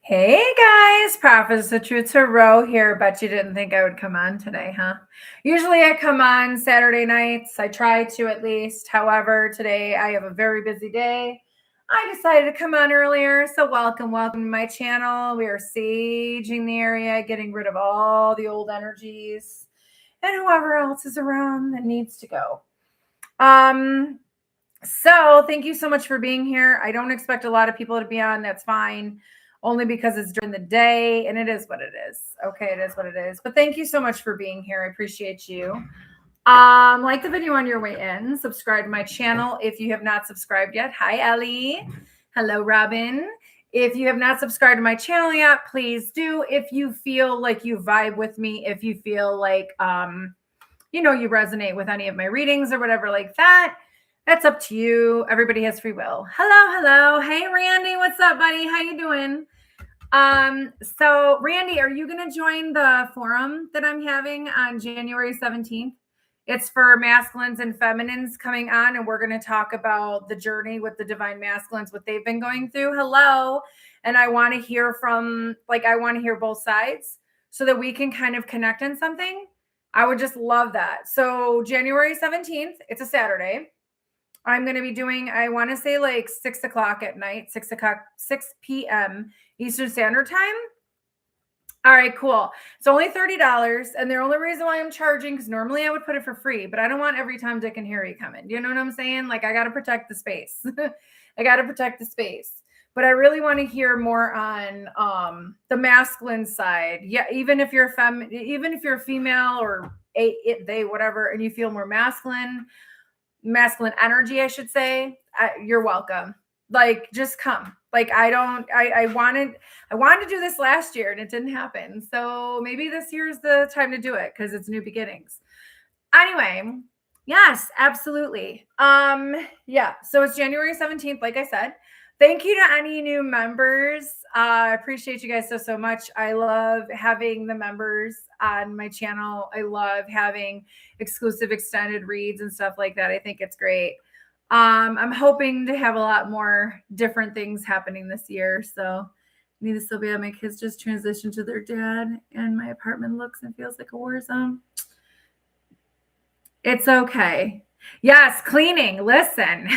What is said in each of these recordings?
Hey guys, Prophetess of Truth Tarot here. Bet you didn't think I would come on today, huh? Usually I come on Saturday nights. I try to at least. However, today I have a very busy day. I decided to come on earlier. So welcome to my channel. We are saging the area, getting rid of all the old energies and whoever else is around that needs to go. So thank you so much for being here. I don't expect a lot of people to be on. That's fine. Only because it's during the day and it is what it is. Okay, it is what it is. But thank you so much for being here. I appreciate you. Like the video on your way in. Subscribe to my channel if you have not subscribed yet. Hi, Ellie. Hello, Robin. If you have not subscribed to my channel yet, please do. If you feel like you vibe with me, if you feel like you resonate with any of my readings or whatever like that, that's up to you. Everybody has free will. Hello. Hey, Randy. What's up, buddy? How you doing? So Randy, are you going to join the forum that I'm having on January 17th? It's for masculines and feminines coming on, and we're going to talk about the journey with the divine masculines, what they've been going through. Hello. And I want to hear I want to hear both sides so that we can kind of connect on something. I would just love that. So January 17th, it's a Saturday. I'm going to be doing, I want to say like 6 o'clock at night, 6 p.m. Eastern Standard Time. All right, cool. It's only $30. And the only reason why I'm charging, because normally I would put it for free, but I don't want every Tom, Dick, and Harry coming. You know what I'm saying? Like, I got to protect the space. I got to protect the space. But I really want to hear more on the masculine side. Yeah, even if you're a female or they, whatever, and you feel more masculine energy, I should say, you're welcome. Like, just come. Like, I wanted to do this last year and it didn't happen. So maybe this year's the time to do it because it's new beginnings. Anyway, yes, absolutely. Yeah. So it's January 17th, like I said. Thank you to any new members. I appreciate you guys so much. I love having the members on my channel. I love having exclusive extended reads and stuff like that. I think it's great. I'm hoping to have a lot more different things happening this year. So I need to still be able to make kids just transition to their dad, and my apartment looks and feels like a war zone. It's okay. Yes, cleaning. Listen,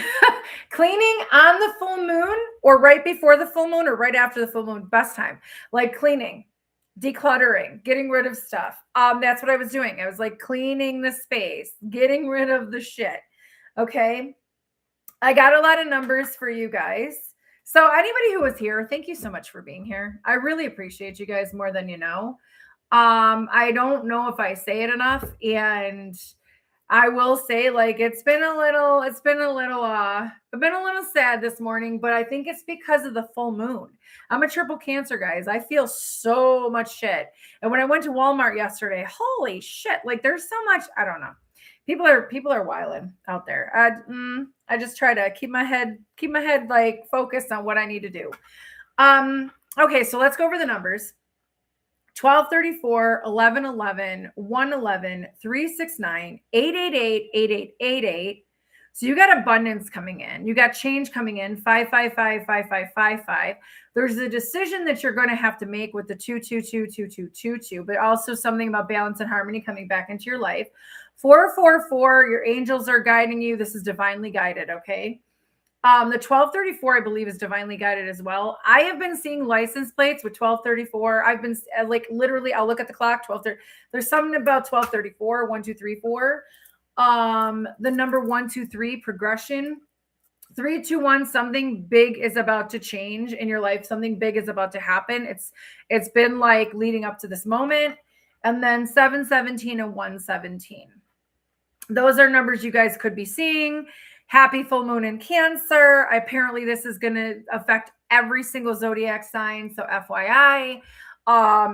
cleaning on the full moon or right before the full moon or right after the full moon, best time. Like cleaning, decluttering, getting rid of stuff. That's what I was doing. I was like cleaning the space, getting rid of the shit. Okay. I got a lot of numbers for you guys. So anybody who was here, thank you so much for being here. I really appreciate you guys more than you know. I don't know if I say it enough, and I will say, like, I've been a little sad this morning, but I think it's because of the full moon. I'm a triple Cancer, guys. I feel so much shit. And when I went to Walmart yesterday, holy shit, like there's so much, I don't know. People are wilding out there. I just try to keep my head like focused on what I need to do. Okay, so let's go over the numbers. 1234, 1111, 111, 369, 888, 8888. So you got abundance coming in. You got change coming in. 555, 5555. There's a decision that you're going to have to make with the 2222222, but also something about balance and harmony coming back into your life. 444, your angels are guiding you. This is divinely guided, okay? The 1234, I believe, is divinely guided as well. I have been seeing license plates with 1234. I've been like literally, I'll look at the clock, 1230. There's something about 1234, 1234. The number 123 progression, 321, something big is about to change in your life. Something big is about to happen. It's been like leading up to this moment. And then 717 and 117. Those are numbers you guys could be seeing. Happy full moon in Cancer. Apparently this is going to affect every single zodiac sign. So FYI,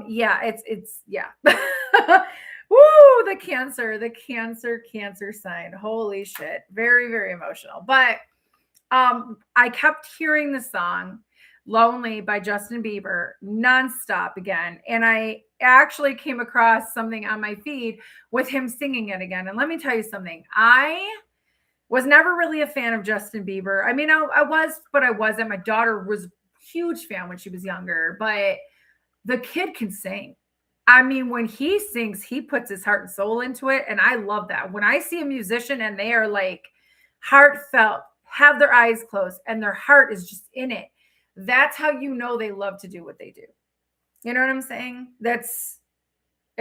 yeah, it's yeah. Woo, the cancer sign. Holy shit. Very, very emotional. But I kept hearing the song Lonely by Justin Bieber nonstop again. And I actually came across something on my feed with him singing it again. And let me tell you something. I was never really a fan of Justin Bieber. I mean, I was, but I wasn't. My daughter was huge fan when she was younger, but the kid can sing. I mean, when he sings, he puts his heart and soul into it. And I love that. When I see a musician and they are like heartfelt, have their eyes closed, and their heart is just in it, that's how you know they love to do what they do. You know what I'm saying? It's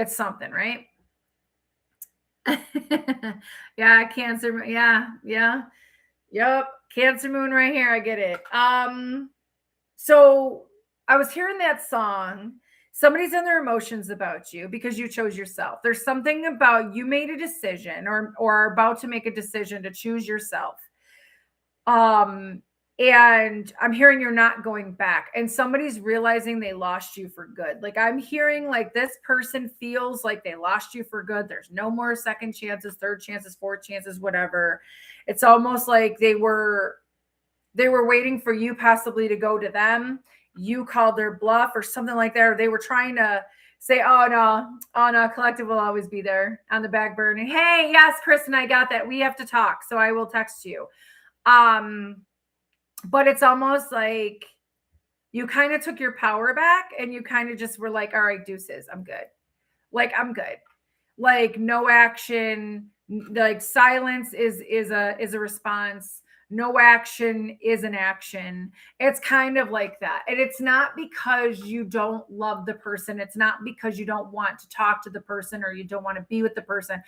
something, right? Yeah, Cancer. Yeah. Yep. Cancer moon right here. I get it. So I was hearing that song. Somebody's in their emotions about you because you chose yourself. There's something about you made a decision or are about to make a decision to choose yourself. And I'm hearing you're not going back, and somebody's realizing they lost you for good. Like I'm hearing like this person feels like they lost you for good. There's no more second chances, third chances, fourth chances, whatever. It's almost like they were waiting for you possibly to go to them. You called their bluff or something like that. Or they were trying to say, oh no, collective will always be there on the back burner. Hey, yes, Chris and I got that. We have to talk. So I will text you. But it's almost like you kind of took your power back and you kind of just were like, all right, deuces, I'm good. Like, I'm good. Like no action, like silence is a response. No action is an action. It's kind of like that. And it's not because you don't love the person. It's not because you don't want to talk to the person or you don't want to be with the person.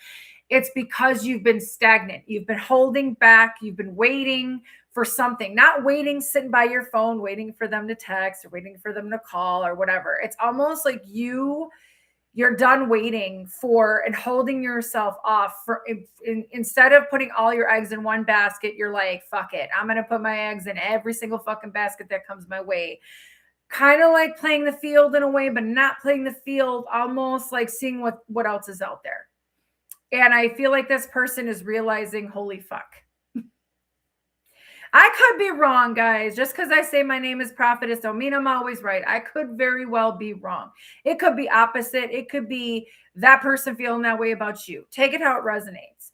It's because you've been stagnant. You've been holding back. You've been waiting for something, not waiting, sitting by your phone, waiting for them to text or waiting for them to call or whatever. It's almost like you're done waiting for and holding yourself off for instead of putting all your eggs in one basket, you're like, fuck it. I'm going to put my eggs in every single fucking basket that comes my way. Kind of like playing the field in a way, but not playing the field, almost like seeing what else is out there. And I feel like this person is realizing, holy fuck. I could be wrong, guys. Just because I say my name is Prophetess don't mean I'm always right. I could very well be wrong. It could be opposite. It could be that person feeling that way about you. Take it how it resonates.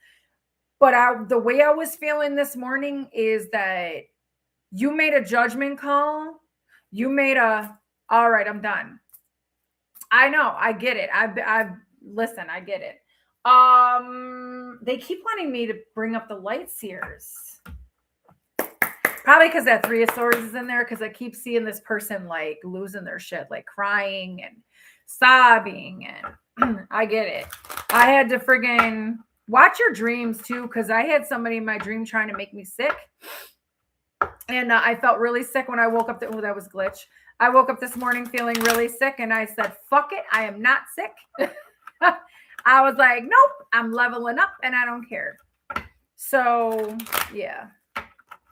But the way I was feeling this morning is that you made a judgment call. You made all right, I'm done. I know. I get it. Listen, I get it. They keep wanting me to bring up the light seers. Probably because that Three of Swords is in there, because I keep seeing this person like losing their shit, like crying and sobbing, and I get it. I had to friggin' watch your dreams too, because I had somebody in my dream trying to make me sick. And I felt really sick when I woke up. That was glitch. I woke up this morning feeling really sick, and I said, fuck it, I am not sick. I was like, nope, I'm leveling up and I don't care. So yeah.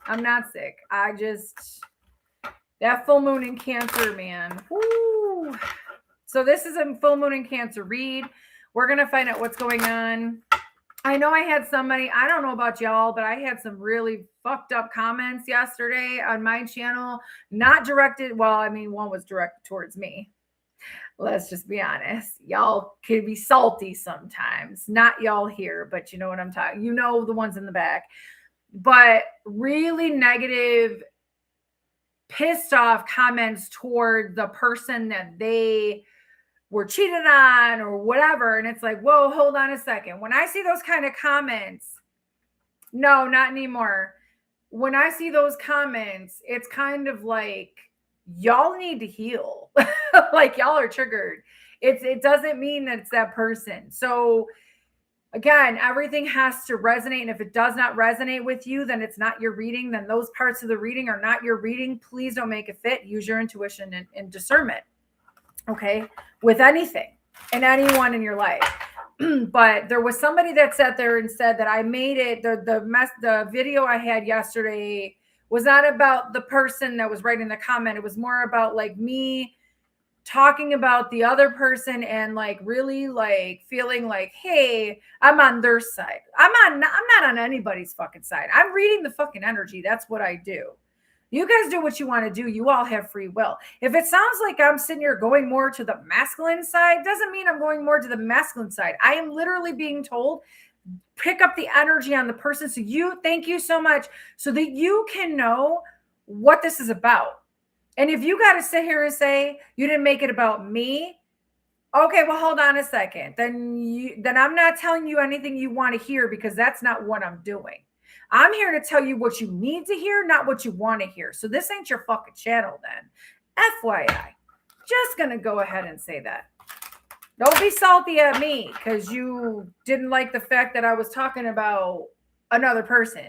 I'm not sick. That full moon in Cancer, man. Woo. So this is a full moon in Cancer read. We're going to find out what's going on. I know I had somebody, I don't know about y'all, but I had some really fucked up comments yesterday on my channel. Not directed, well, I mean, one was directed towards me. Let's just be honest. Y'all can be salty sometimes. Not y'all here, but you know what I'm talking. You know the ones in the back. But really negative, pissed off comments toward the person that they were cheated on or whatever. And it's like, whoa, hold on a second. When I see those kind of comments, no, not anymore. When I see those comments, it's kind of like, y'all need to heal. Like y'all are triggered. It doesn't mean that it's that person. So again, everything has to resonate. And if it does not resonate with you, then it's not your reading. Then those parts of the reading are not your reading. Please don't make it fit. Use your intuition and discernment. Okay. With anything and anyone in your life. But there was somebody that sat there and said that I made it. The video I had yesterday was not about the person that was writing the comment. It was more about like me talking about the other person and like really like feeling like, hey, I'm on their side. I'm not on anybody's fucking side. I'm reading the fucking energy. That's what I do. You guys do what you want to do. You all have free will. If it sounds like I'm sitting here going more to the masculine side, doesn't mean I'm going more to the masculine side. I am literally being told, pick up the energy on the person. So thank you so much, so that you can know what this is about. And if you got to sit here and say you didn't make it about me, okay, well, hold on a second. Then I'm not telling you anything you want to hear, because that's not what I'm doing. I'm here to tell you what you need to hear, not what you want to hear. So this ain't your fucking channel then. FYI. Just going to go ahead and say that. Don't be salty at me because you didn't like the fact that I was talking about another person.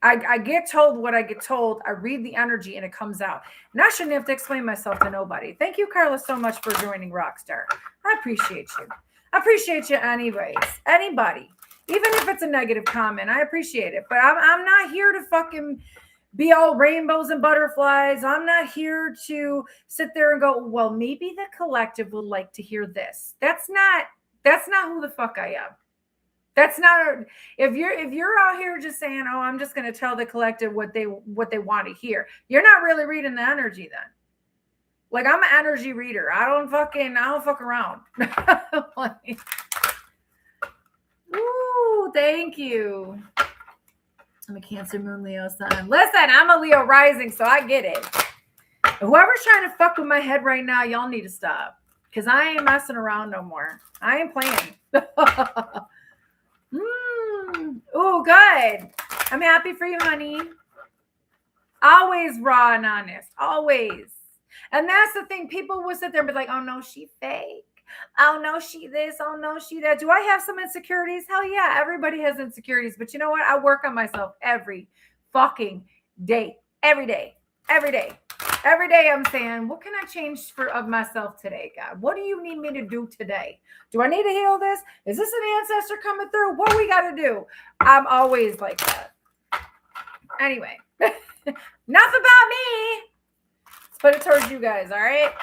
I get told what I get told. I read the energy and it comes out. And I shouldn't have to explain myself to nobody. Thank you, Carla, so much for joining Rockstar. I appreciate you. I appreciate you anyways. Anybody. Even if it's a negative comment, I appreciate it. But I'm not here to fucking be all rainbows and butterflies. I'm not here to sit there and go, well, maybe the collective would like to hear this. That's not who the fuck I am. That's not, if you're out here just saying, oh, I'm just going to tell the collective what they want to hear. You're not really reading the energy then. Like, I'm an energy reader. I don't fuck around. Like, ooh, thank you. I'm a Cancer Moon Leo Sun. Listen, I'm a Leo rising, so I get it. Whoever's trying to fuck with my head right now, y'all need to stop. Because I ain't messing around no more. I ain't playing. Oh, good. I'm happy for you, honey. Always raw and honest. Always. And that's the thing. People will sit there and be like, oh, no, she fake. Oh, no, she this. Oh, no, she that. Do I have some insecurities? Hell yeah. Everybody has insecurities. But you know what? I work on myself every fucking day. Every day. Every day. Every day I'm saying, what can I change of myself today, God? What do you need me to do today? Do I need to heal this? Is this an ancestor coming through? What do we got to do? I'm always like that. Anyway, enough about me. Let's put it towards you guys, all right?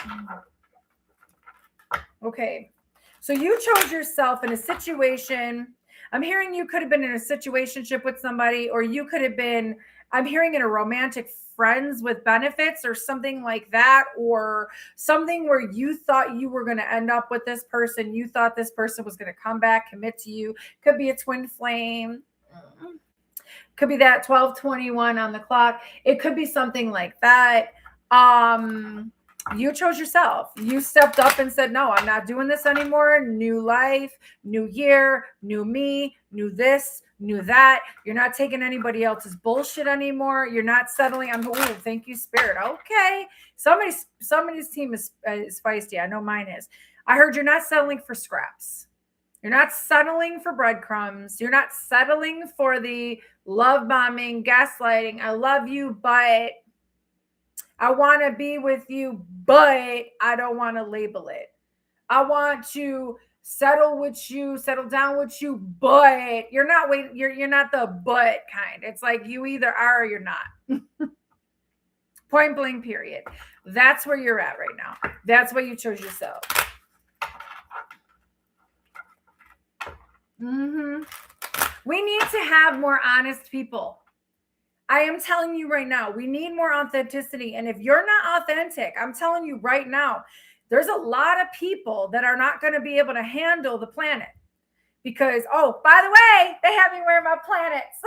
Okay. So you chose yourself in a situation. I'm hearing you could have been in a situationship with somebody, or you could have been, I'm hearing in a romantic friends with benefits or something like that, or something where you thought you were going to end up with this person. You thought this person was going to come back, commit to you. Could be a twin flame. Could be that 12:21 on the clock. It could be something like that. You chose yourself. You stepped up and said, no, I'm not doing this anymore. New life, new year, new me, new this, knew that. You're not taking anybody else's bullshit anymore. You're not settling on, oh, thank you, Spirit. Okay. Somebody's team is feisty. I know mine is. I heard you're not settling for scraps. You're not settling for breadcrumbs. You're not settling for the love bombing, gaslighting. I love you, but I want to be with you, but I don't want to label it. I want to settle with you, settle down with you, but you're not waiting. You're not the but kind. It's like you either are or you're not. Point blank, period. That's where you're at right now. That's why you chose yourself. We need to have more honest people. I am telling you right now, we need more authenticity. And if you're not authentic, I'm telling you right now, there's a lot of people that are not going to be able to handle the planet because, oh, by the way, they have me wearing my planets,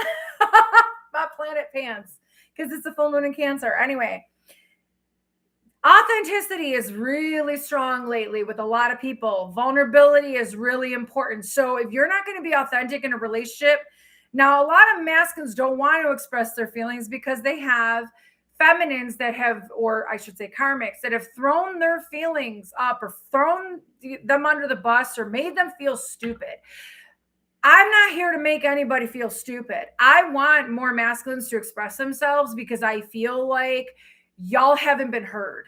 my planet pants, because it's a full moon in Cancer. Anyway, authenticity is really strong lately with a lot of people. Vulnerability is really important. So if you're not going to be authentic in a relationship, now a lot of masculines don't want to express their feelings because they have feminines that have, or I should say karmics, that have thrown their feelings up or thrown them under the bus or made them feel stupid. I'm not here to make anybody feel stupid. I want more masculines to express themselves because I feel like y'all haven't been heard.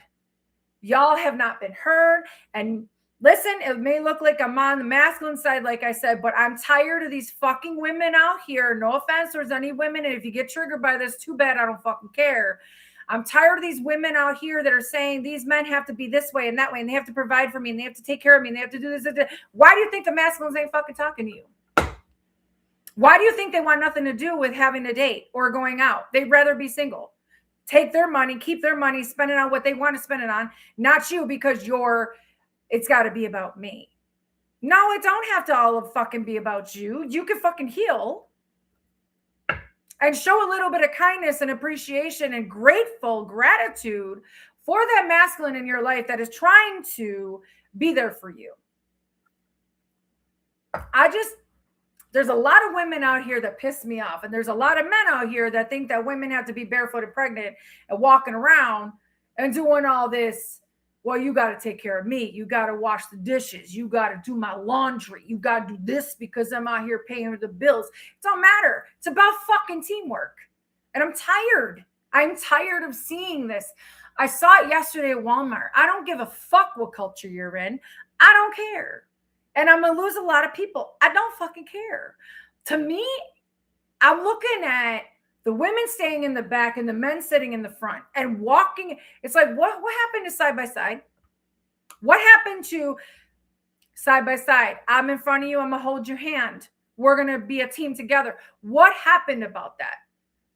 Y'all have not been heard. And listen, it may look like I'm on the masculine side, like I said, but I'm tired of these fucking women out here. No offense towards any women. And if you get triggered by this, too bad. I don't fucking care. I'm tired of these women out here that are saying these men have to be this way and that way, and they have to provide for me, and they have to take care of me, and they have to do this. Why do you think the masculines ain't fucking talking to you? Why do you think they want nothing to do with having a date or going out? They'd rather be single. Take their money, keep their money, spend it on what they want to spend it on, not you, because it's got to be about me. No, it don't have to all fucking be about you. You can fucking heal and show a little bit of kindness and appreciation and gratitude for that masculine in your life that is trying to be there for you. There's a lot of women out here that piss me off. And there's a lot of men out here that think that women have to be barefoot and pregnant and walking around and doing all this. Well, you got to take care of me. You got to wash the dishes. You got to do my laundry. You got to do this because I'm out here paying the bills. It don't matter. It's about fucking teamwork. And I'm tired. I'm tired of seeing this. I saw it yesterday at Walmart. I don't give a fuck what culture you're in. I don't care. And I'm going to lose a lot of people. I don't fucking care. To me, I'm looking at the women staying in the back and the men sitting in the front and walking. It's like, what happened to side by side? What happened to side by side? I'm in front of you. I'm going to hold your hand. We're going to be a team together. What happened about that?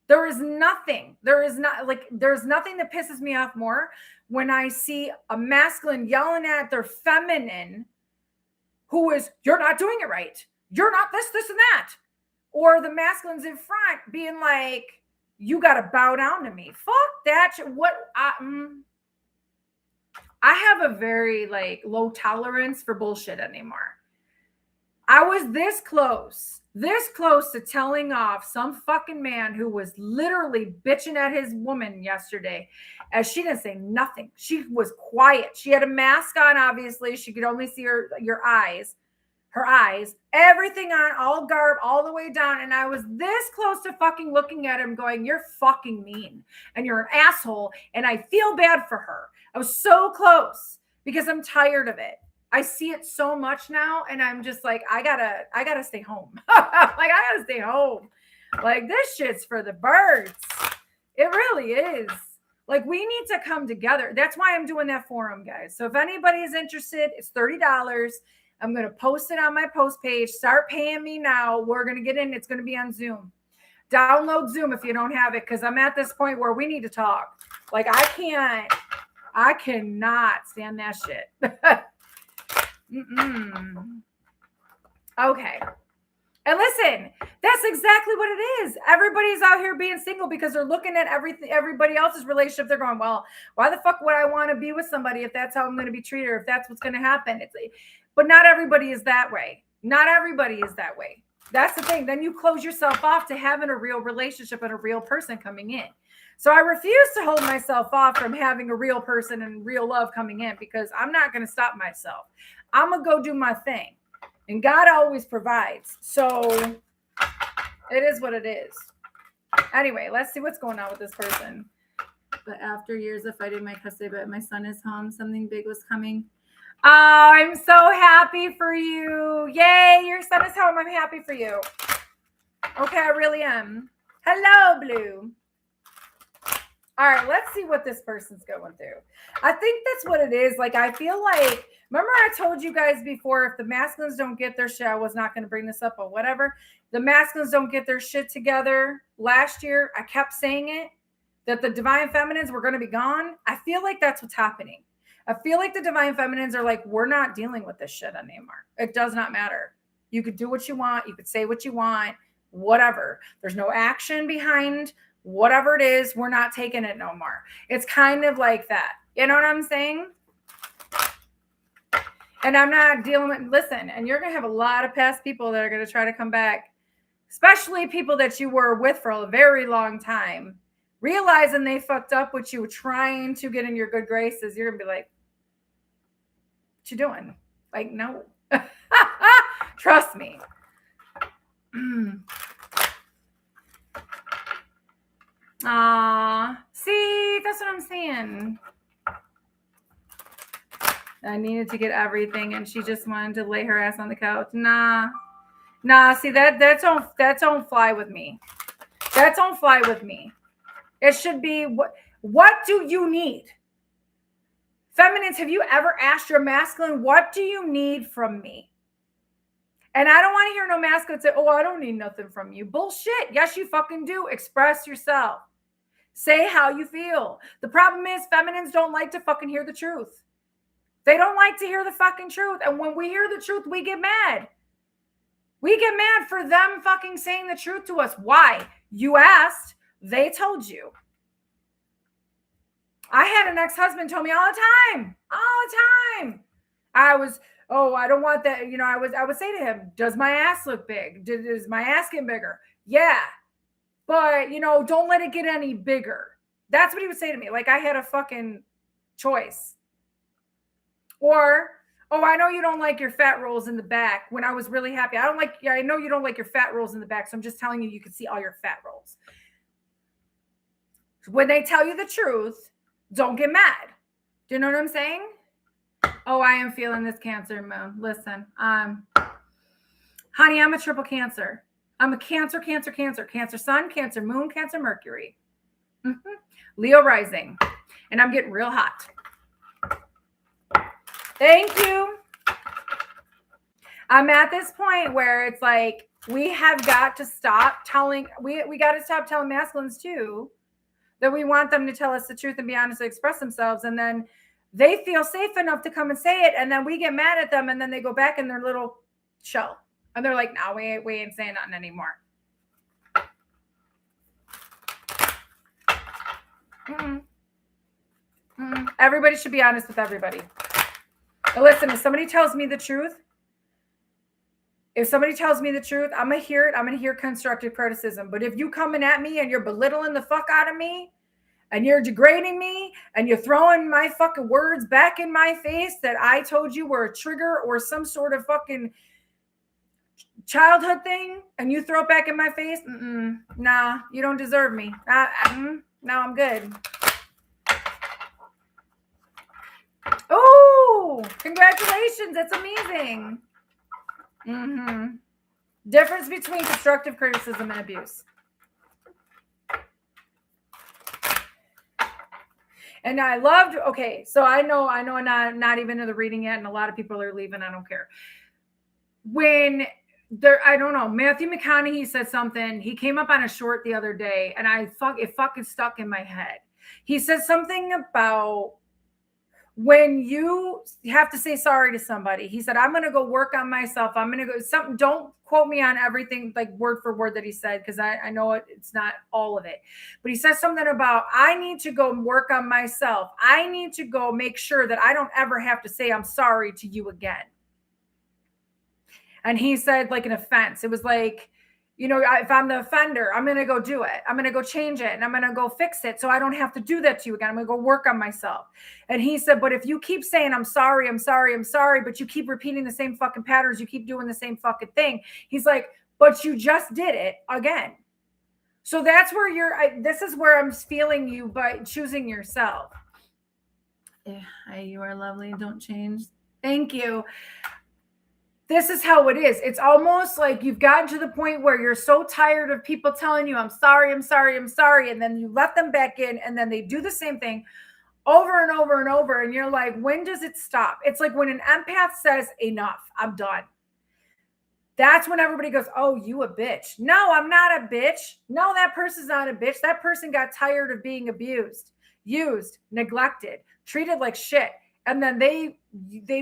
There is nothing. There's nothing that pisses me off more when I see a masculine yelling at their feminine who is, you're not doing it right. You're not this, and that. Or the masculines in front being like, you got to bow down to me. Fuck that. I have a very low tolerance for bullshit anymore. I was this close to telling off some fucking man who was literally bitching at his woman yesterday, as she didn't say nothing. She was quiet. She had a mask on, obviously. She could only see her eyes, everything on, all garb, all the way down. And I was this close to fucking looking at him going, you're fucking mean and you're an asshole. And I feel bad for her. I was so close because I'm tired of it. I see it so much now, and I'm just like, I gotta stay home. I gotta stay home. This shit's for the birds. It really is. We need to come together. That's why I'm doing that forum, guys. So if anybody is interested, it's $30. I'm going to post it on my post page. Start paying me now. We're going to get in. It's going to be on Zoom. Download Zoom if you don't have it, because I'm at this point where we need to talk. I cannot stand that shit. Okay. And listen, that's exactly what it is. Everybody's out here being single because they're looking at everybody else's relationship. They're going, well, why the fuck would I want to be with somebody if that's how I'm going to be treated, or if that's what's going to happen? But not everybody is that way. Not everybody is that way. That's the thing. Then you close yourself off to having a real relationship and a real person coming in. So I refuse to hold myself off from having a real person and real love coming in, because I'm not going to stop myself. I'm going to go do my thing. And God always provides. So it is what it is. Anyway, let's see what's going on with this person. But after years of fighting my custody, but my son is home, something big was coming. Oh, I'm so happy for you. Yay, your son is home. I'm happy for you. Okay, I really am. Hello, Blue. All right, let's see what this person's going through. I think that's what it is. I feel like, remember I told you guys before, if the masculines don't get their shit, I was not going to bring this up, but whatever. The masculines don't get their shit together. Last year, I kept saying it, that the divine feminines were going to be gone. I feel like that's what's happening. I feel like the divine feminines are like, we're not dealing with this shit anymore. It does not matter. You could do what you want. You could say what you want, whatever. There's no action behind whatever it is. We're not taking it no more. It's kind of like that. You know what I'm saying? And I'm not dealing with, listen, and you're going to have a lot of past people that are going to try to come back, especially people that you were with for a very long time, realizing they fucked up with you, trying to get in your good graces. You're going to be like, what you doing? No. Trust me. See, that's what I'm saying. I needed to get everything, and she just wanted to lay her ass on the couch. Nah. See, that don't fly with me. That don't fly with me. It should be, what do you need? Feminines, have you ever asked your masculine, what do you need from me? And I don't want to hear no masculine say, oh, I don't need nothing from you. Bullshit. Yes, you fucking do. Express yourself. Say how you feel. The problem is feminines don't like to fucking hear the truth. They don't like to hear the fucking truth. And when we hear the truth, we get mad. We get mad for them fucking saying the truth to us. Why? You asked. They told you. I had an ex-husband tell me all the time. I don't want that. I would say to him, does my ass look big? Does my ass get bigger? Yeah. But, don't let it get any bigger. That's what he would say to me. Like I had a fucking choice. Or, oh, I know you don't like your fat rolls in the back, when I was really happy. I know you don't like your fat rolls in the back. So I'm just telling you can see all your fat rolls. When they tell you the truth, don't get mad. Do you know what I'm saying? Oh, I am feeling this Cancer moon. Listen, honey, I'm a triple Cancer. I'm a Cancer, Cancer sun, Cancer moon, Cancer Mercury. Leo rising. And I'm getting real hot. Thank you. I'm at this point where it's like, we have got to stop telling, we got to stop telling masculines too, that we want them to tell us the truth and be honest and express themselves. And then they feel safe enough to come and say it. And then we get mad at them. And then they go back in their little shell. And they're like, no, we ain't saying nothing anymore. Everybody should be honest with everybody. But listen, if somebody tells me the truth, I'm going to hear it. I'm going to hear constructive criticism. But if you coming at me and you're belittling the fuck out of me and you're degrading me and you're throwing my fucking words back in my face that I told you were a trigger or some sort of fucking childhood thing and you throw it back in my face, nah, you don't deserve me. No, I'm good. Oh, congratulations. That's amazing. Difference between constructive criticism and abuse. And I loved, okay, so I know I'm not even in the reading yet, and a lot of people are leaving. I don't care. When I don't know, Matthew McConaughey said something. He came up on a short the other day, and it fucking stuck in my head. He said something about when you have to say sorry to somebody. He said, I'm going to go work on myself. I'm going to go something. Don't quote me on everything like word for word that he said, because I know it's not all of it. But he says something about, I need to go work on myself. I need to go make sure that I don't ever have to say I'm sorry to you again. And he said, like an offense. It was like, if I'm the offender, I'm going to go do it. I'm going to go change it and I'm going to go fix it. So I don't have to do that to you again. I'm going to go work on myself. And he said, but if you keep saying, I'm sorry, but you keep repeating the same fucking patterns, you keep doing the same fucking thing. He's like, but you just did it again. So that's where this is where I'm feeling you by choosing yourself. Yeah, you are lovely. Don't change. Thank you. This is how it is. It's almost like you've gotten to the point where you're so tired of people telling you, I'm sorry. And then you let them back in and then they do the same thing over and over and over. And you're like, when does it stop? It's like when an empath says, enough, I'm done. That's when everybody goes, oh, you a bitch. No, I'm not a bitch. No, that person's not a bitch. That person got tired of being abused, used, neglected, treated like shit. And then they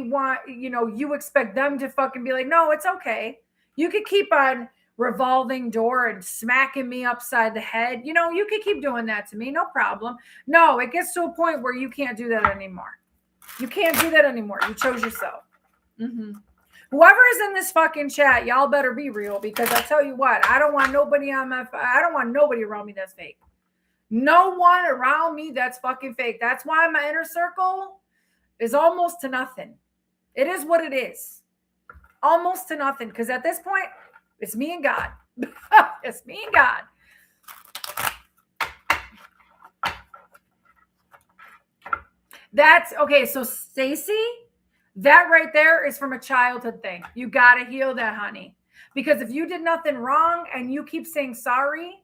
want, you expect them to fucking be like, no, it's okay. You could keep on revolving door and smacking me upside the head. You could keep doing that to me. No problem. No, it gets to a point where you can't do that anymore. You can't do that anymore. You chose yourself. Whoever is in this fucking chat, y'all better be real, because I tell you what, I don't want nobody around me that's fake. No one around me that's fucking fake. That's why my inner circle is almost to nothing. It is what it is. Almost to nothing. Because at this point, it's me and God. It's me and God. That's okay. So Stacy, that right there is from a childhood thing. You got to heal that, honey. Because if you did nothing wrong and you keep saying sorry,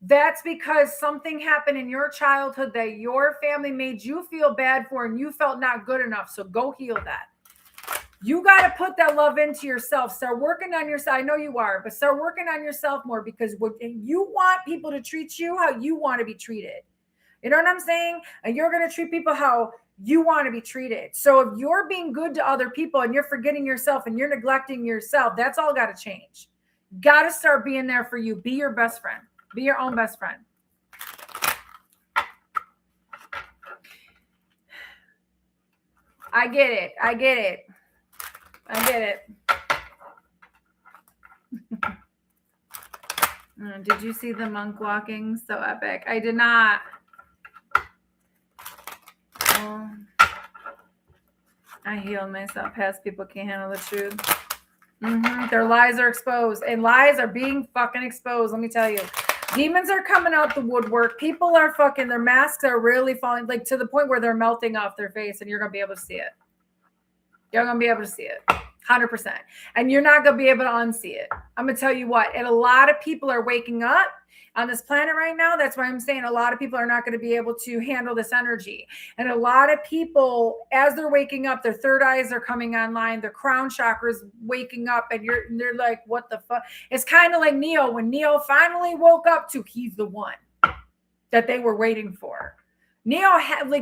that's because something happened in your childhood that your family made you feel bad for and you felt not good enough. So go heal that. You got to put that love into yourself. Start working on yourself. I know you are, but start working on yourself more, because you want people to treat you how you want to be treated. You know what I'm saying? And you're going to treat people how you want to be treated. So if you're being good to other people and you're forgetting yourself and you're neglecting yourself, that's all got to change. Got to start being there for you. Be your best friend. Be your own best friend. I get it. I get it. I get it. Did you see the monk walking? So epic. I did not. Oh, I healed myself. Past people can't handle the truth. Their lies are exposed, and lies are being fucking exposed. Let me tell you, demons are coming out the woodwork. People are fucking, their masks are really falling, like to the point where they're melting off their face, and you're going to be able to see it. You're going to be able to see it 100%. And you're not going to be able to unsee it. I'm going to tell you what, and a lot of people are waking up on this planet right now. That's why I'm saying a lot of people are not going to be able to handle this energy. And a lot of people, as they're waking up, their third eyes are coming online, their crown chakra is waking up, and they're like, what the fuck? It's kind of like Neo, when Neo finally woke up to, he's the one that they were waiting for. Neo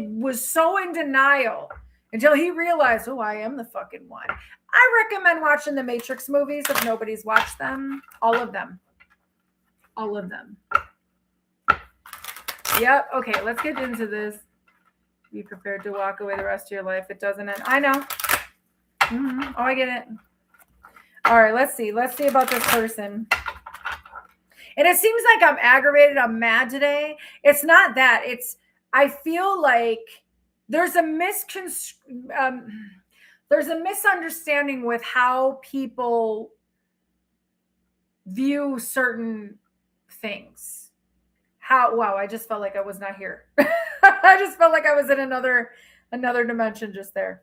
was so in denial until he realized, oh, I am the fucking one. I recommend watching the Matrix movies if nobody's watched them. All of them. All of them. Yep. Okay, let's get into this. Be prepared to walk away the rest of your life. It doesn't end. I know. Oh, I get it. All right, let's see. Let's see about this person. And it seems like I'm aggravated. I'm mad today. It's not that. It's, I feel like there's a misunderstanding with how people view certain things. Wow, I just felt like I was not here. I just felt like I was in another dimension just there.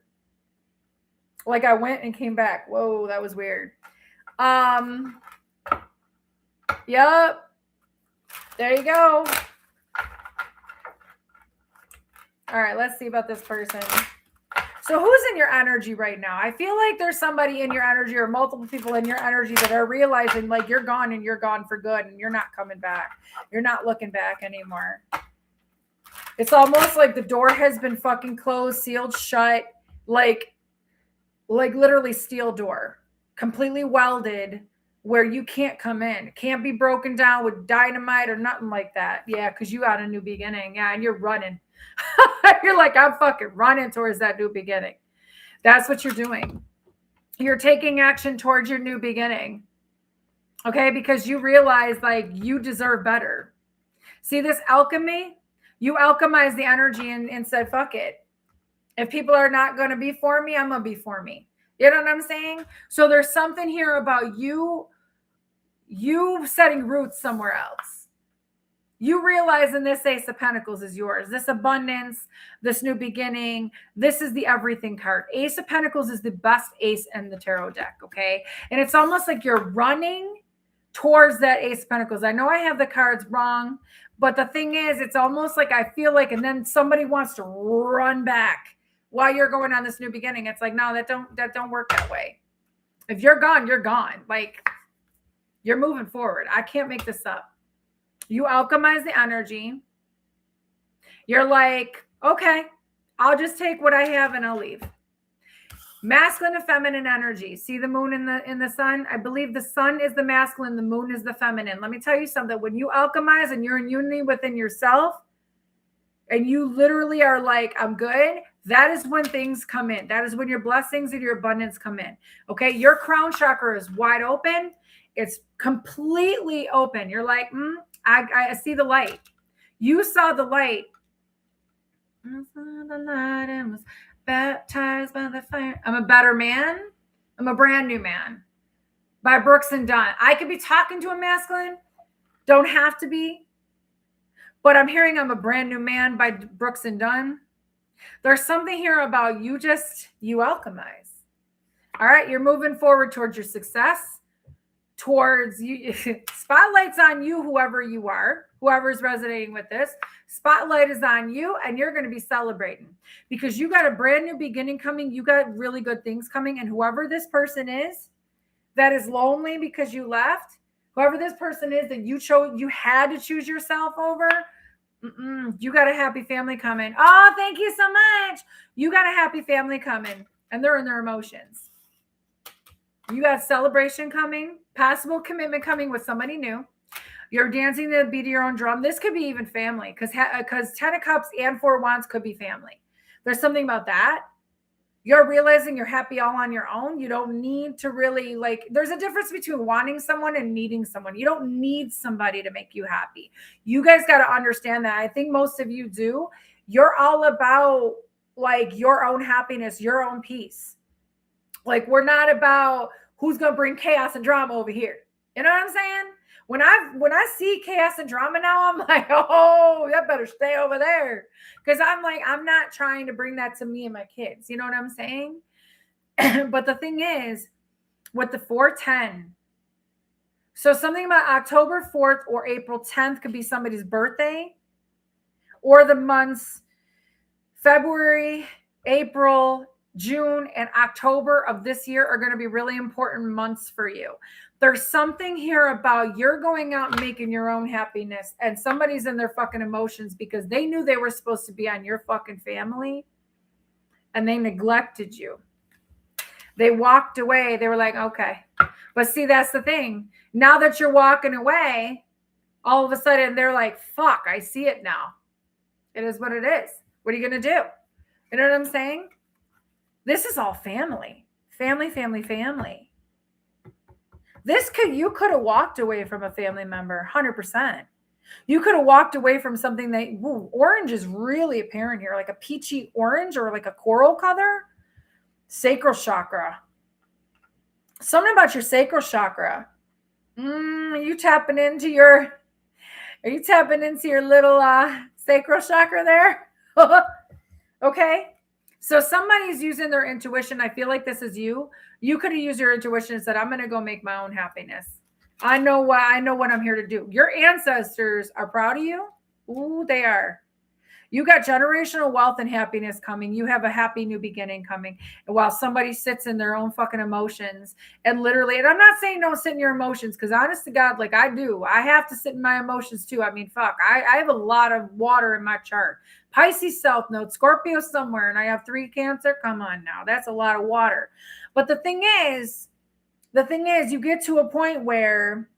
Like I went and came back. Whoa, that was weird. Yep. There you go. All right, let's see about this person. So who's in your energy right now? I feel like there's somebody in your energy or multiple people in your energy that are realizing like you're gone and you're gone for good and you're not coming back. You're not looking back anymore. It's almost like the door has been fucking closed, sealed shut, like literally steel door, completely welded where you can't come in. It can't be broken down with dynamite or nothing like that. Yeah, because you got a new beginning. Yeah, and you're running. You're like, I'm fucking running towards that new beginning. That's what you're doing. You're taking action towards your new beginning. Okay, because you realize like you deserve better. See this alchemy? You alchemized the energy and said, fuck it. If people are not going to be for me, I'm going to be for me. You know what I'm saying? So there's something here about you setting roots somewhere else. You realizing this Ace of Pentacles is yours. This abundance, this new beginning, this is the everything card. Ace of Pentacles is the best ace in the tarot deck, okay? And it's almost like you're running towards that Ace of Pentacles. I know I have the cards wrong, but the thing is, it's almost like I feel like, and then somebody wants to run back while you're going on this new beginning. It's like, no, that don't work that way. If you're gone, you're gone. Like, you're moving forward. I can't make this up. You alchemize the energy. You're like, okay, I'll just take what I have and I'll leave. Masculine and feminine energy. See the moon in the sun? I believe the sun is the masculine, the moon is the feminine. Let me tell you something. When you alchemize and you're in unity within yourself, and you literally are like, I'm good, that is when things come in. That is when your blessings and your abundance come in. Okay, your crown chakra is wide open. It's completely open. You're like, I see the light. You saw the light. I saw the light and was baptized by the fire. I'm a better man. I'm a brand new man. By Brooks and Dunn. I could be talking to a masculine. Don't have to be. But I'm hearing I'm a brand new man by Brooks and Dunn. There's something here about you alchemize. All right. You're moving forward towards your success. Towards you, spotlight's on you, whoever you are, whoever's resonating with this. Spotlight is on you, and you're going to be celebrating because you got a brand new beginning coming. You got really good things coming, and whoever this person is that is lonely because you left, whoever this person is that you chose, you had to choose yourself over. You got a happy family coming. Oh, thank you so much. You got a happy family coming, and they're in their emotions. You got celebration coming, possible commitment coming with somebody new. You're dancing to the beat of your own drum. This could be even family because 10 of Cups and 4 Wands could be family. There's something about that. You're realizing you're happy all on your own. You don't need to really like, there's a difference between wanting someone and needing someone. You don't need somebody to make you happy. You guys got to understand that. I think most of you do. You're all about like your own happiness, your own peace. Like, we're not about who's going to bring chaos and drama over here. You know what I'm saying? When I see chaos and drama now, I'm like, oh, that better stay over there. Because I'm like, I'm not trying to bring that to me and my kids. You know what I'm saying? But the thing is, with the 410, so something about October 4th or April 10th could be somebody's birthday, or the months February, April, June, and October of this year are going to be really important months for you. There's something here about you're going out and making your own happiness, and somebody's in their fucking emotions because they knew they were supposed to be on your fucking family and they neglected you. They walked away. They were like, okay. But see, that's the thing. Now that you're walking away, all of a sudden they're like, fuck, I see it now. It is what it is. What are you going to do? You know what I'm saying? This is all family. Family, family, family. You could have walked away from a family member, 100%. You could have walked away from something that, orange is really apparent here, like a peachy orange or like a coral color. Sacral chakra. Something about your sacral chakra. Are you tapping into your little sacral chakra there? Okay. So somebody's using their intuition. I feel like this is you. You could have used your intuition and said, I'm going to go make my own happiness. I know what I'm here to do. Your ancestors are proud of you. Ooh, they are. You got generational wealth and happiness coming. You have a happy new beginning coming. And while somebody sits in their own fucking emotions and literally, and I'm not saying don't sit in your emotions, because honest to God, like I do, I have to sit in my emotions too. I mean, fuck, I have a lot of water in my chart. Pisces South Node, Scorpio somewhere, and I have 3 Cancer. Come on now. That's a lot of water. But the thing is, you get to a point where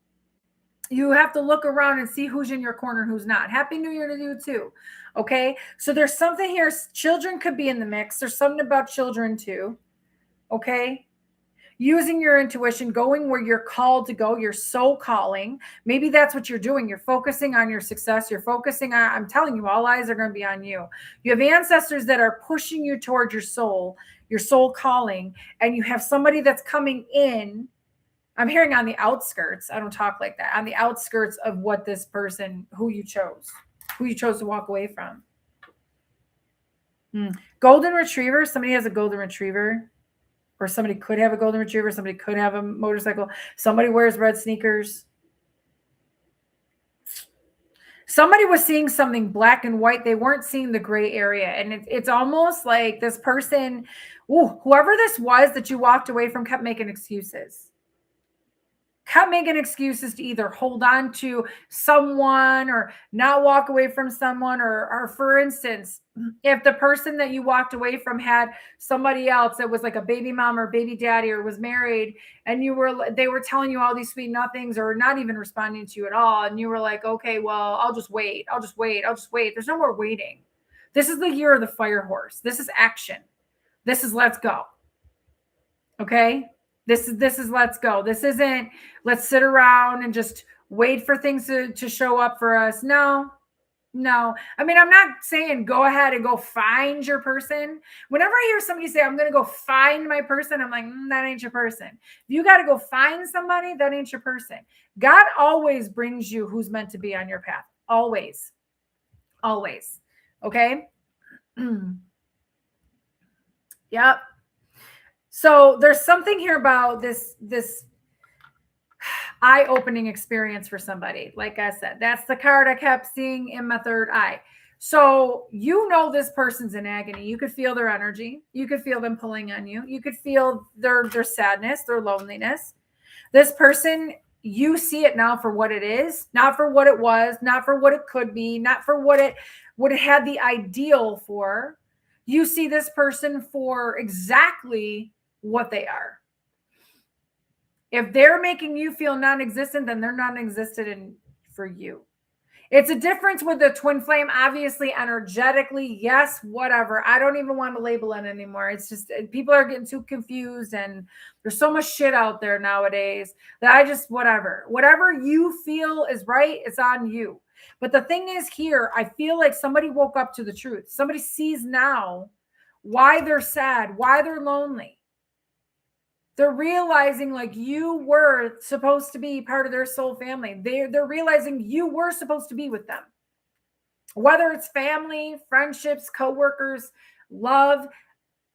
you have to look around and see who's in your corner, who's not. Happy New Year to you too. Okay. So there's something here. Children could be in the mix. There's something about children too. Okay. Using your intuition, going where you're called to go, your soul calling. Maybe that's what you're doing. You're focusing on your success. You're focusing on, I'm telling you, all eyes are going to be on you. You have ancestors that are pushing you toward your soul calling, and you have somebody that's coming in. I'm hearing on the outskirts. I don't talk like that. On the outskirts of what this person, who you chose to walk away from. Golden retriever. Somebody has a golden retriever, or somebody could have a golden retriever. Somebody could have a motorcycle. Somebody wears red sneakers. Somebody was seeing something black and white. They weren't seeing the gray area. And it's almost like this person, whoever this was that you walked away from, kept making excuses. Kept making excuses to either hold on to someone or not walk away from someone. Or for instance, if the person that you walked away from had somebody else that was like a baby mom or baby daddy or was married, and they were telling you all these sweet nothings or not even responding to you at all. And you were like, okay, well, I'll just wait. There's no more waiting. This is the year of the fire horse. This is action. This is let's go. Okay. This is let's go. This isn't let's sit around and just wait for things to show up for us. No. I mean, I'm not saying go ahead and go find your person. Whenever I hear somebody say, I'm going to go find my person, I'm like, that ain't your person. If you got to go find somebody, that ain't your person. God always brings you who's meant to be on your path. Always. Always. Okay. Yep. So there's something here about this eye-opening experience for somebody. Like I said, that's the card I kept seeing in my third eye. So you know this person's in agony. You could feel their energy. You could feel them pulling on you. You could feel their sadness, their loneliness. This person, you see it now for what it is, not for what it was, not for what it could be, not for what it had the ideal for. You see this person for exactly what they are. If they're making you feel non-existent, then they're non-existent for you. It's a difference with the twin flame, obviously, energetically. Yes, whatever. I don't even want to label it anymore. It's just people are getting too confused, and there's so much shit out there nowadays that I just, whatever you feel is right, it's on you. But the thing is, here, I feel like somebody woke up to the truth. Somebody sees now why they're sad, why they're lonely. They're realizing like you were supposed to be part of their soul family. They're realizing you were supposed to be with them. Whether it's family, friendships, coworkers, love.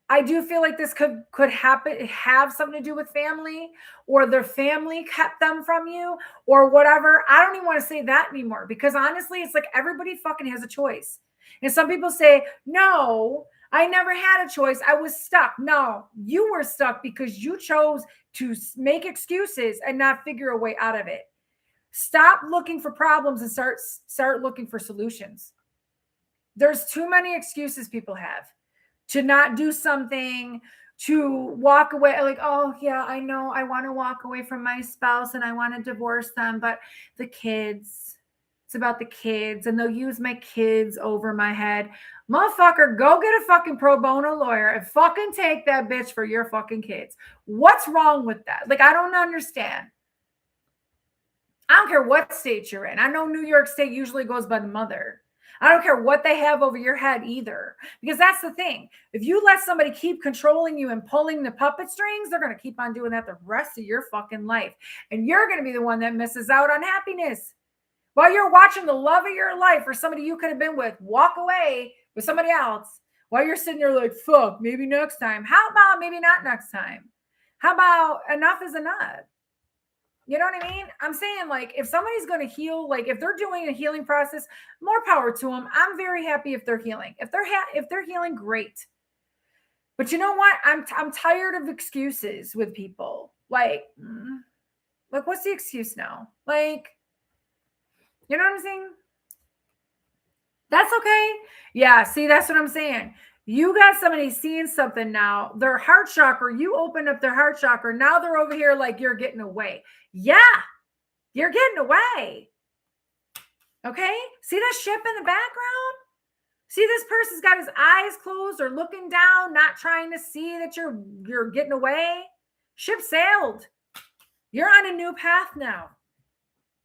I do feel like this could have something to do with family, or their family kept them from you, or whatever. I don't even want to say that anymore, because honestly, it's like everybody fucking has a choice. And some people say, no, I never had a choice. I was stuck. No, you were stuck because you chose to make excuses and not figure a way out of it. Stop looking for problems and start looking for solutions. There's too many excuses people have to not do something, to walk away. Like, oh yeah, I know I want to walk away from my spouse and I want to divorce them, but the kids, it's about the kids, and they'll use my kids over my head. Motherfucker, go get a fucking pro bono lawyer and fucking take that bitch for your fucking kids. What's wrong with that? Like, I don't understand. I don't care what state you're in. I know New York State usually goes by the mother. I don't care what they have over your head either, because that's the thing. If you let somebody keep controlling you and pulling the puppet strings, they're going to keep on doing that the rest of your fucking life. And you're going to be the one that misses out on happiness. While you're watching the love of your life, or somebody you could have been with, walk away with somebody else, while you're sitting there like, fuck, maybe next time. How about maybe not next time? How about enough is enough? You know what I mean? I'm saying, like, if somebody's going to heal, like if they're doing a healing process, more power to them. I'm very happy if they're healing. If they're healing, great. But you know what? I'm tired of excuses with people. Like, what's the excuse now? Like, you know what I'm saying? That's okay. Yeah, see, that's what I'm saying. You got somebody seeing something now. Their heart chakra, you open up their heart chakra. Now they're over here like you're getting away. Yeah, you're getting away. Okay? See that ship in the background? See, this person's got his eyes closed or looking down, not trying to see that you're getting away. Ship sailed. You're on a new path now.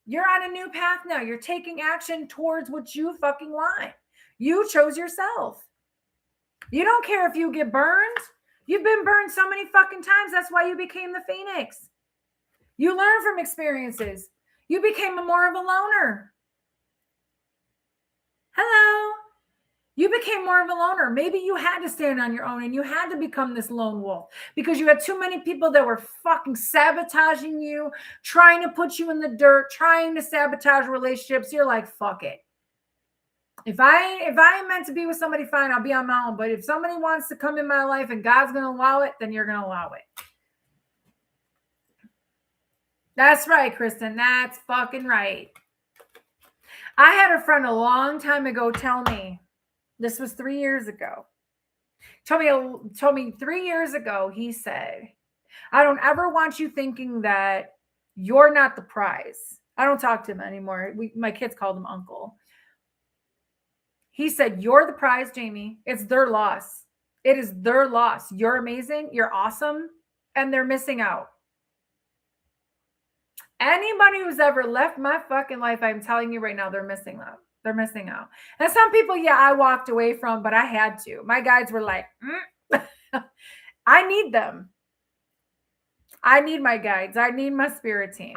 You're on a new path now. You're taking action towards what you fucking want. You chose yourself. You don't care if you get burned. You've been burned so many fucking times. That's why you became the Phoenix. You learn from experiences. You became more of a loner. Hello. You became more of a loner. Maybe you had to stand on your own and you had to become this lone wolf because you had too many people that were fucking sabotaging you, trying to put you in the dirt, trying to sabotage relationships. You're like, fuck it. If I am meant to be with somebody, fine, I'll be on my own. But if somebody wants to come in my life and God's going to allow it, then you're going to allow it. That's right, Kristen. That's fucking right. I had a friend a long time ago tell me, this was 3 years ago. Told me 3 years ago, he said, I don't ever want you thinking that you're not the prize. I don't talk to him anymore. My kids called him uncle. He said, you're the prize, Jamie. It's their loss. It is their loss. You're amazing. You're awesome. And they're missing out. Anybody who's ever left my fucking life, I'm telling you right now, they're missing out. They're missing out. And some people, yeah, I walked away from, but I had to. My guides were like, I need them. I need my guides. I need my spirit team.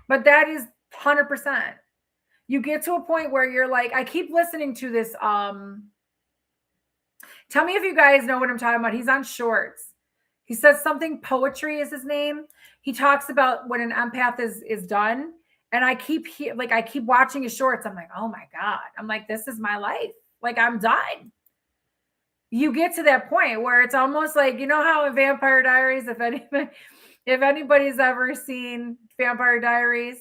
But that is 100%. You get to a point where you're like, I keep listening to this. Tell me if you guys know what I'm talking about. He's on Shorts. He says something, Poetry is his name. He talks about when an empath is done. And I keep watching his shorts. I'm like, oh my God. I'm like, this is my life. Like, I'm done. You get to that point where it's almost like, you know how in Vampire Diaries, if anybody's ever seen Vampire Diaries,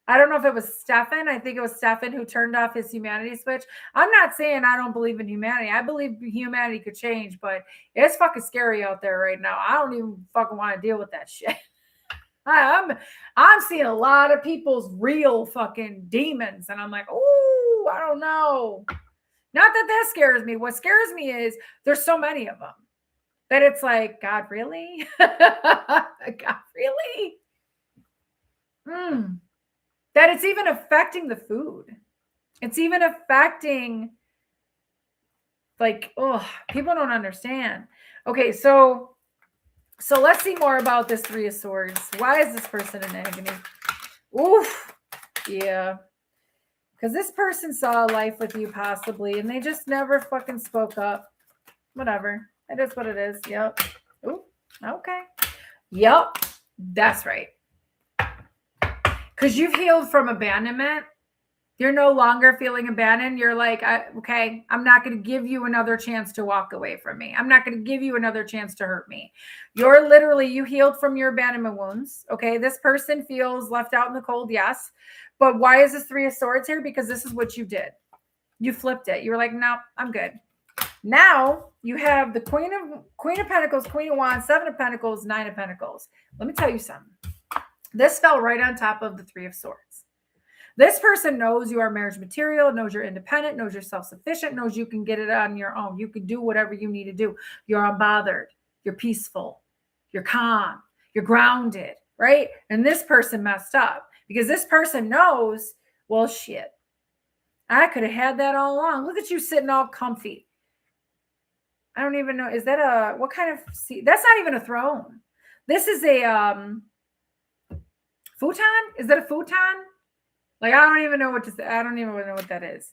I don't know if it was Stefan. I think it was Stefan who turned off his humanity switch. I'm not saying I don't believe in humanity. I believe humanity could change, but it's fucking scary out there right now. I don't even fucking want to deal with that shit. I'm seeing a lot of people's real fucking demons. And I'm like, oh, I don't know. Not that scares me. What scares me is there's so many of them that it's like, God, really? God, really? That it's even affecting the food. It's even affecting, like, oh, people don't understand. Okay, so let's see more about this Three of Swords. Why is this person in agony? Oof. Yeah. Because this person saw life with you possibly, and they just never fucking spoke up. Whatever. It is what it is. Yep. Ooh. Okay. Yep. That's right. Because you've healed from abandonment. You're no longer feeling abandoned. You're like, okay, I'm not going to give you another chance to walk away from me. I'm not going to give you another chance to hurt me. You healed from your abandonment wounds. Okay. This person feels left out in the cold. Yes. But why is this Three of Swords here? Because this is what you did. You flipped it. You were like, no, I'm good. Now you have the Queen of Pentacles, Queen of Wands, Seven of Pentacles, Nine of Pentacles. Let me tell you something. This fell right on top of the Three of Swords. This person knows you are marriage material, knows you're independent, knows you're self-sufficient, knows you can get it on your own. You can do whatever you need to do. You're unbothered. You're peaceful. You're calm. You're grounded, right? And this person messed up because this person knows, well, shit, I could have had that all along. Look at you sitting all comfy. I don't even know. Is that what kind of seat? That's not even a throne. This is a futon. Is that a futon? Like, I don't even know what to say. I don't even know what that is.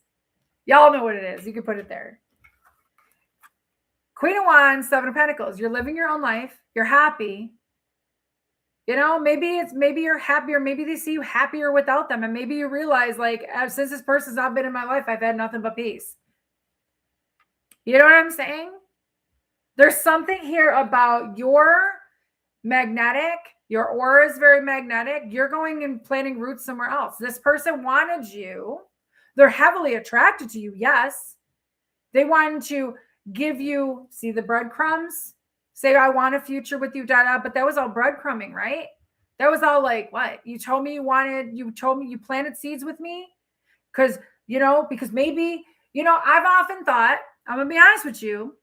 Y'all know what it is. You can put it there. Queen of Wands, Seven of Pentacles. You're living your own life. You're happy. You know, maybe you're happier. Maybe they see you happier without them. And maybe you realize, like, since this person's not been in my life, I've had nothing but peace. You know what I'm saying? There's something here about your magnetic. Your aura is very magnetic. You're going and planting roots somewhere else. This person wanted you. They're heavily attracted to you. Yes. They wanted to give you, see the breadcrumbs? Say, I want a future with you, but that was all breadcrumbing, right? That was all like, what? You told me you planted seeds with me? Because maybe, I've often thought, I'm going to be honest with you,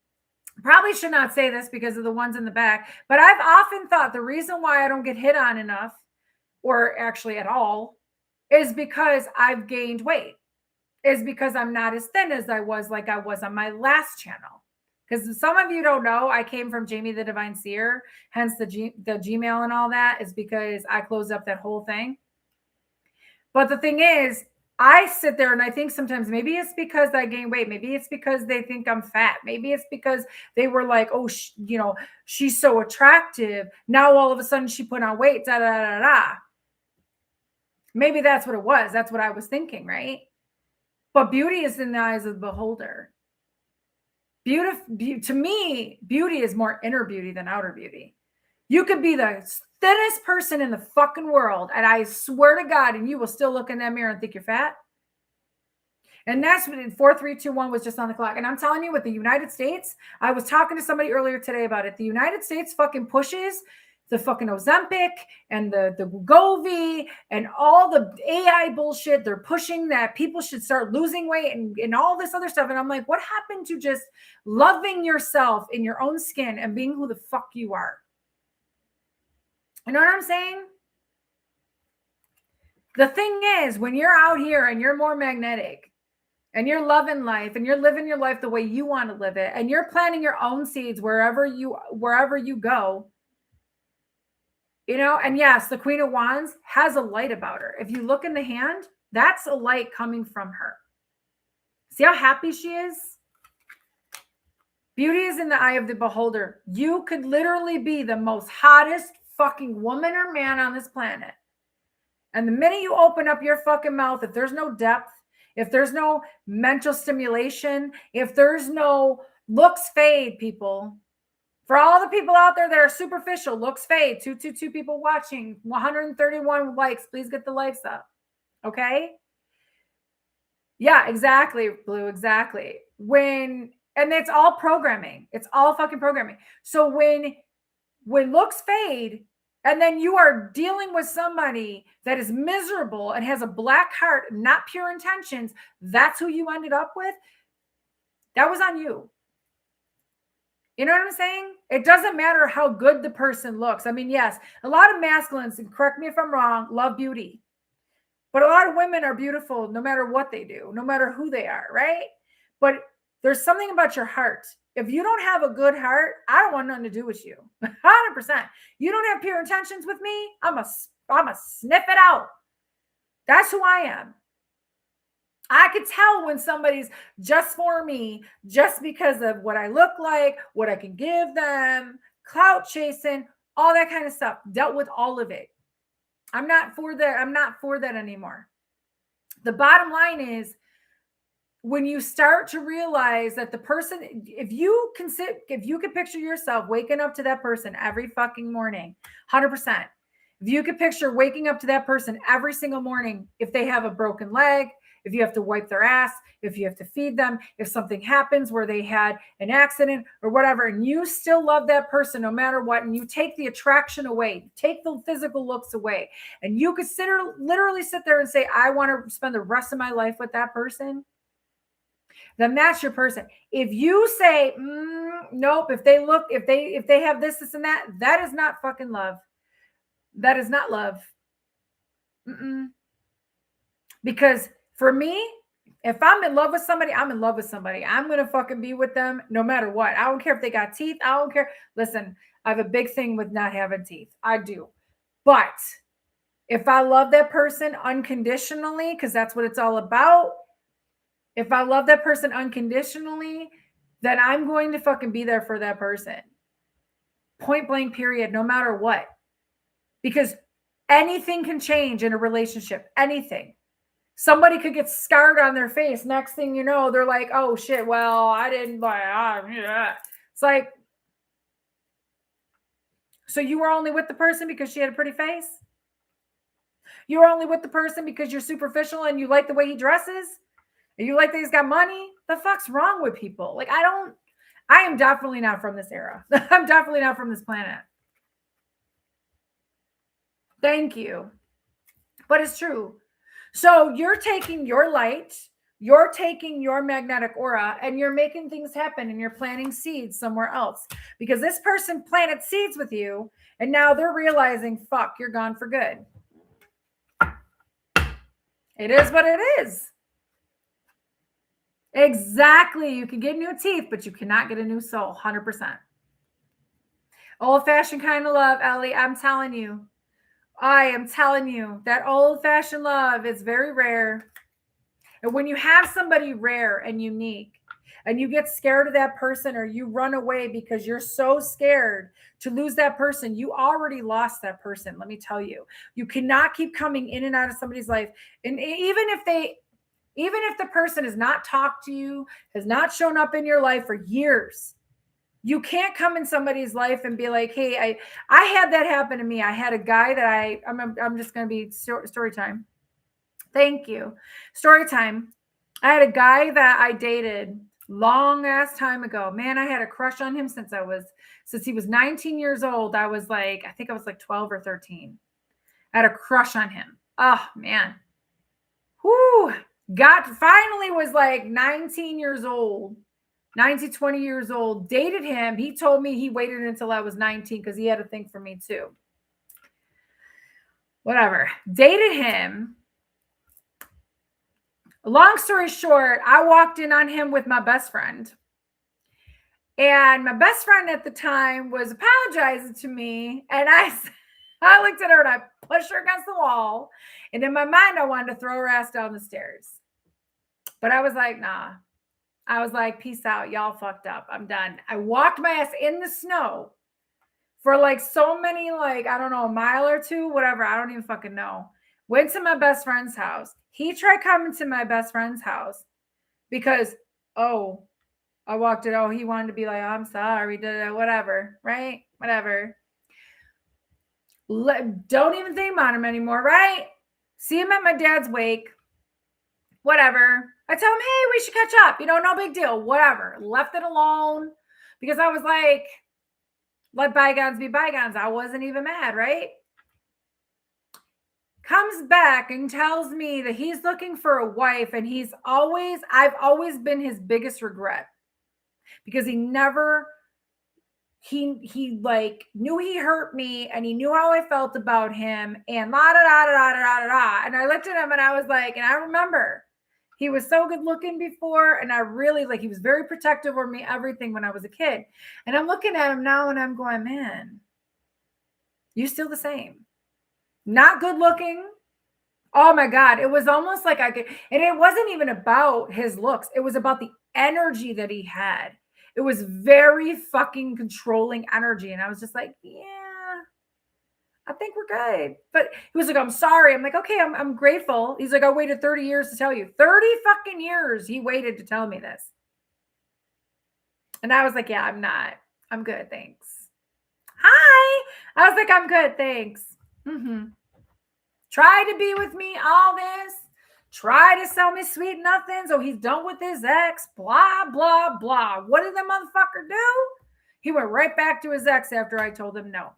probably should not say this because of the ones in the back, but I've often thought the reason why I don't get hit on enough, or actually at all, is because I've gained weight. Is because I'm not as thin as I was on my last channel. Because some of you don't know, I came from JamieThedivineSeer, hence the Gmail and all that, is because I closed up that whole thing. But the thing is, I sit there and I think sometimes maybe it's because I gain weight. Maybe it's because they think I'm fat. Maybe it's because they were like, oh, she's so attractive. Now all of a sudden she put on weight. Da, da, da, da. Maybe that's what it was. That's what I was thinking, right? But beauty is in the eyes of the beholder. To me, beauty is more inner beauty than outer beauty. You could be the thinnest person in the fucking world, and I swear to God, and you will still look in that mirror and think you're fat. And that's what 4, 3, 2, 1 was just on the clock. And I'm telling you, with the United States, I was talking to somebody earlier today about it. The United States fucking pushes the fucking Ozempic and the Wegovy and all the AI bullshit. They're pushing that people should start losing weight and all this other stuff. And I'm like, what happened to just loving yourself in your own skin and being who the fuck you are? You know what I'm saying? The thing is, when you're out here and you're more magnetic and you're loving life and you're living your life the way you want to live it, and you're planting your own seeds wherever you go, and yes, the Queen of Wands has a light about her. If you look in the hand, that's a light coming from her. See how happy she is? Beauty is in the eye of the beholder. You could literally be the most hottest fucking woman or man on this planet. And the minute you open up your fucking mouth, if there's no depth, if there's no mental stimulation, if there's no looks fade, people. For all the people out there that are superficial, looks fade. 222 people watching, 131 likes. Please get the likes up. Okay? Yeah, exactly, Blue, exactly. And it's all programming. It's all fucking programming. So when looks fade, And then you are dealing with somebody that is miserable and has a black heart, not pure intentions. That's who you ended up with. That was on you. You know what I'm saying? It doesn't matter how good the person looks. I mean, yes, a lot of masculines, and correct me if I'm wrong, love beauty. But a lot of women are beautiful no matter what they do, no matter who they are, right? But there's something about your heart. If you don't have a good heart, I don't want nothing to do with you. 100%. You don't have pure intentions with me, I'm a sniff it out. That's who I am. I could tell when somebody's just for me, just because of what I look like, what I can give them, clout chasing, all that kind of stuff. Dealt with all of it. I'm not for that. I'm not for that anymore. The bottom line is, when you start to realize that the person, if you could picture yourself waking up to that person every fucking morning, 100%. If you could picture waking up to that person every single morning, if they have a broken leg, if you have to wipe their ass, if you have to feed them, if something happens where they had an accident or whatever, and you still love that person no matter what, and you take the attraction away, take the physical looks away, and you could literally sit there and say, I want to spend the rest of my life with that person, then that's your person. If you say, nope, if they have this, and that is not fucking love. That is not love. Because for me, if I'm in love with somebody, I'm in love with somebody. I'm going to fucking be with them no matter what. I don't care if they got teeth. I don't care. Listen, I have a big thing with not having teeth. I do. But if I love that person unconditionally, because that's what it's all about, if I love that person unconditionally, then I'm going to fucking be there for that person. Point blank, period, no matter what. Because anything can change in a relationship. Anything. Somebody could get scarred on their face. Next thing you know, they're like, oh shit, well, I didn't buy it. It's like, so you were only with the person because she had a pretty face? You were only with the person because you're superficial and you like the way he dresses? And you like that he's got money? The fuck's wrong with people? Like, I am definitely not from this era. I'm definitely not from this planet. Thank you. But it's true. So you're taking your light, you're taking your magnetic aura, and you're making things happen, and you're planting seeds somewhere else. Because this person planted seeds with you, and now they're realizing, fuck, you're gone for good. It is what it is. Exactly. You can get new teeth, but you cannot get a new soul. 100%. Old-fashioned kind of love, Ellie. I'm telling you. I am telling you, that old-fashioned love is very rare. And when you have somebody rare and unique, and you get scared of that person, or you run away because you're so scared to lose that person, you already lost that person. Let me tell you, you cannot keep coming in and out of somebody's life. And even if the person has not talked to you, has not shown up in your life for years, you can't come in somebody's life and be like, hey, I had that happen to me. I had a guy that I'm just going to be story time. Thank you. Story time. I had a guy that I dated long ass time ago. Man, I had a crush on him since he was 19 years old. I think I was like 12 or 13. I had a crush on him. Oh man. Whoo. Finally was like 19 years old. 19, 20 years old, dated him. He told me he waited until I was 19 because he had a thing for me too. Whatever. Dated him. Long story short, I walked in on him with my best friend. And my best friend at the time was apologizing to me. And I looked at her and I pushed her against the wall. And in my mind, I wanted to throw her ass down the stairs. But I was like, nah. I was like, peace out. Y'all fucked up. I'm done. I walked my ass in the snow for like so many, like, I don't know, a mile or two, whatever. I don't even fucking know. Went to my best friend's house. He tried coming to my best friend's house because, I walked it. He wanted to be like, I'm sorry. Whatever. Right? Whatever. Don't even think about him anymore. Right? See him at my dad's wake. Whatever. I tell him, hey, we should catch up. No big deal. Whatever. Left it alone because I was like, Let bygones be bygones. I wasn't even mad, right? Comes back and tells me that he's looking for a wife, and I've always been his biggest regret, because he like knew he hurt me, and he knew how I felt about him, and la da da da da da da. And I looked at him and I was like, and I remember he was so good looking before, and I really he was very protective over me, everything, when I was a kid. And I'm looking at him now and I'm going, man, you still the same. Not good looking. Oh my God. It was almost like and it wasn't even about his looks. It was about the energy that he had. It was very fucking controlling energy. And I was just like, yeah, I think we're good. But he was like, I'm sorry. I'm like, okay, I'm grateful. He's like, I waited 30 years to tell you. 30 fucking years he waited to tell me this. And I was like, yeah, I'm good. Thanks. Hi. I was like, I'm good. Thanks. Try to be with me, all this. Try to sell me sweet nothings. Oh, he's done with his ex. Blah, blah, blah. What did the motherfucker do? He went right back to his ex after I told him no.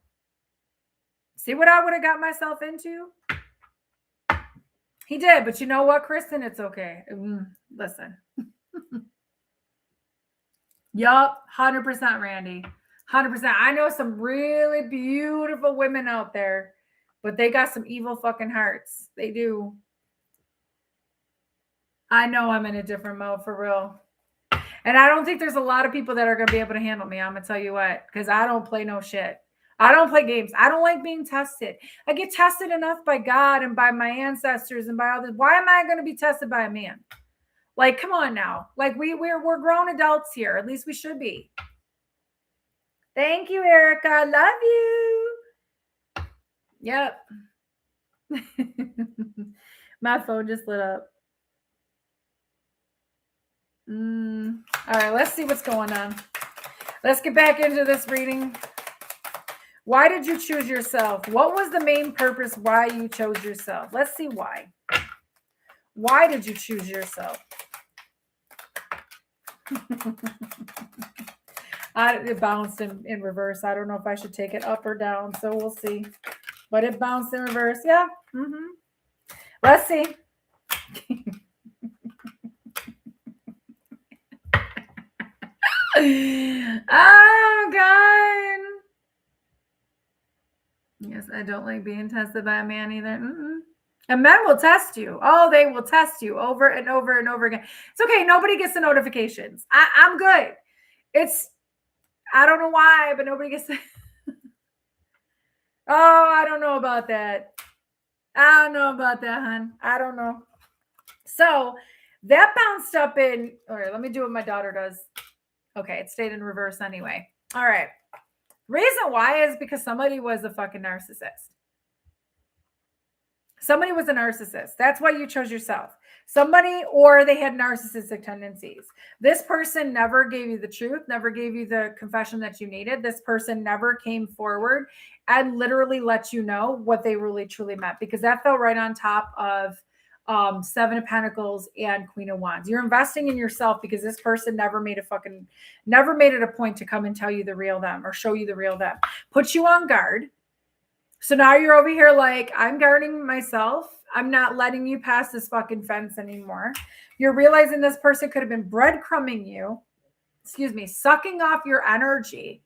See what I would have got myself into? He did. But you know what, Kristen? It's okay. Listen. Yup. 100%, Randy. 100%. I know some really beautiful women out there, but they got some evil fucking hearts. They do. I know I'm in a different mode for real. And I don't think there's a lot of people that are going to be able to handle me. I'm going to tell you what, because I don't play no shit. I don't play games. I don't like being tested. I get tested enough by God and by my ancestors and by all this. Why am I going to be tested by a man? Like, come on now. Like, we're grown adults here. At least we should be. Thank you, Erica. I love you. Yep. My phone just lit up. All right, let's see what's going on. Let's get back into this reading. Why did you choose yourself? What was the main purpose why you chose yourself? Let's see why. Why did you choose yourself? It bounced in reverse. I don't know if I should take it up or down, so we'll see. But it bounced in reverse. Yeah. Let's see. Oh, God. Yes, I don't like being tested by a man either. And men will test you. Oh, they will test you over and over and over again. It's okay. Nobody gets the notifications. I'm good. I don't know why, but nobody gets the... Oh, I don't know about that. I don't know about that, hon. I don't know. So that bounced up in... All right, let me do what my daughter does. Okay, it stayed in reverse anyway. All right. Reason why is because somebody was a fucking narcissist. Somebody was a narcissist. That's why you chose yourself. Somebody, or they had narcissistic tendencies. This person never gave you the truth, never gave you the confession that you needed. This person never came forward and literally let you know what they really truly meant, because that fell right on top of Seven of Pentacles and Queen of Wands. You're investing in yourself because this person never made it a point to come and tell you the real them or show you the real them. Put you on guard. So now you're over here like, I'm guarding myself. I'm not letting you pass this fucking fence anymore. You're realizing this person could have been breadcrumbing you, sucking off your energy,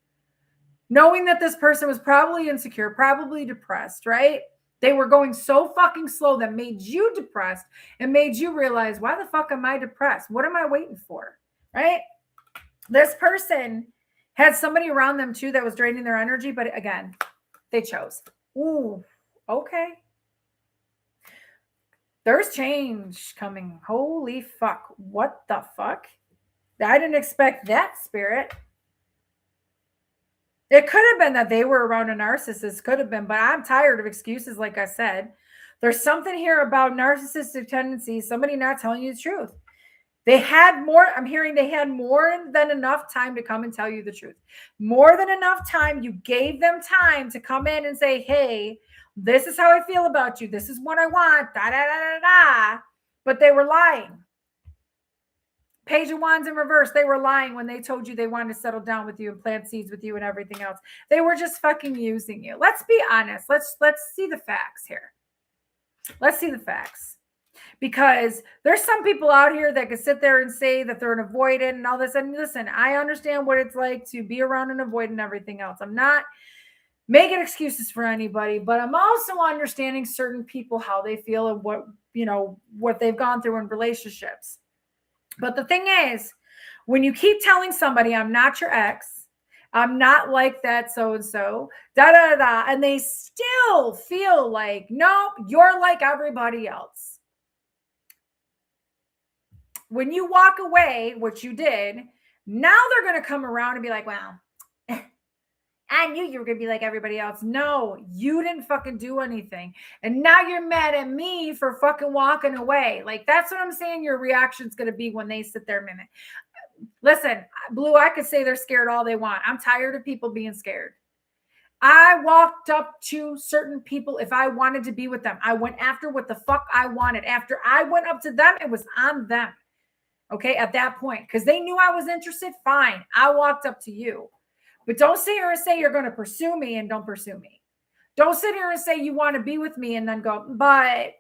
knowing that this person was probably insecure, probably depressed, right? They were going so fucking slow that made you depressed and made you realize, why the fuck am I depressed? What am I waiting for, right? This person had somebody around them too that was draining their energy, but again, they chose. Ooh, okay. There's change coming. Holy fuck. What the fuck? I didn't expect that, Spirit. It could have been that they were around a narcissist. Could have been, but I'm tired of excuses, like I said. There's something here about narcissistic tendencies. Somebody not telling you the truth. They had more. I'm hearing they had more than enough time to come and tell you the truth. More than enough time. You gave them time to come in and say, hey, this is how I feel about you. This is what I want. Da, da, da, da, da. But they were lying. Page of Wands in reverse. They were lying when they told you they wanted to settle down with you and plant seeds with you and everything else. They were just fucking using you. Let's be honest. Let's see the facts here. Let's see the facts. Because there's some people out here that can sit there and say that they're an avoidant and all this. And listen, I understand what it's like to be around an avoidant and everything else. I'm not making excuses for anybody, but I'm also understanding certain people, how they feel and what they've gone through in relationships. But the thing is, when you keep telling somebody, I'm not your ex, I'm not like that so-and-so, da-da-da, and they still feel like, no, you're like everybody else. When you walk away, which you did, now they're going to come around and be like, well, I knew you were going to be like everybody else. No, you didn't fucking do anything. And now you're mad at me for fucking walking away. Like, that's what I'm saying your reaction's going to be when they sit there a minute. Listen, Blue, I could say they're scared all they want. I'm tired of people being scared. I walked up to certain people if I wanted to be with them. I went after what the fuck I wanted. After I went up to them, it was on them. Okay, at that point, because they knew I was interested, fine. I walked up to you. But don't sit here and say you're going to pursue me and don't pursue me. Don't sit here and say you want to be with me and then go, but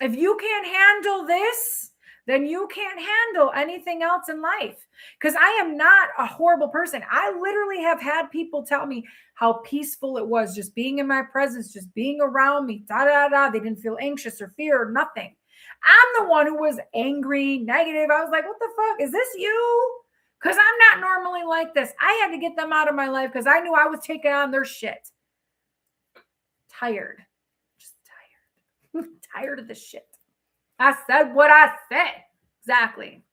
if you can't handle this, then you can't handle anything else in life. Because I am not a horrible person. I literally have had people tell me how peaceful it was just being in my presence, just being around me, da-da-da. They didn't feel anxious or fear or nothing. I'm the one who was angry, negative. I was like, what the fuck? Is this you? Because I'm not normally like this. I had to get them out of my life because I knew I was taking on their shit. Tired. Just tired. Tired of the shit. I said what I said. Exactly.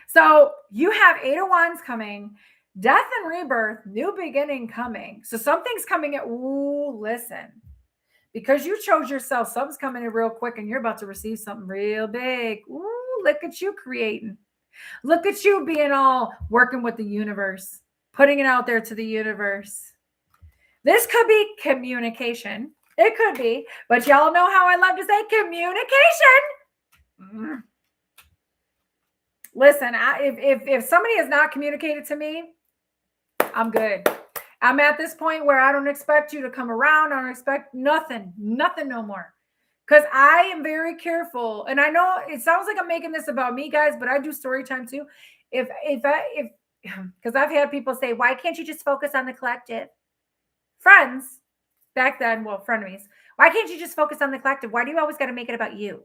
So you have 8 of Wands coming. Death and rebirth. New beginning coming. So something's coming in. Ooh, listen. Because you chose yourself, something's coming in real quick and you're about to receive something real big. Ooh, look at you creating. Look at you being all working with the universe, putting it out there to the universe. This could be communication. It could be, but y'all know how I love to say communication. Listen, if somebody has not communicated to me, I'm good. I'm at this point where I don't expect you to come around. I don't expect nothing no more. Because I am very careful. And I know it sounds like I'm making this about me, guys, but I do story time too. Because I've had people say, why can't you just focus on the collective? Friends, back then, well, frenemies. Why can't you just focus on the collective? Why do you always got to make it about you?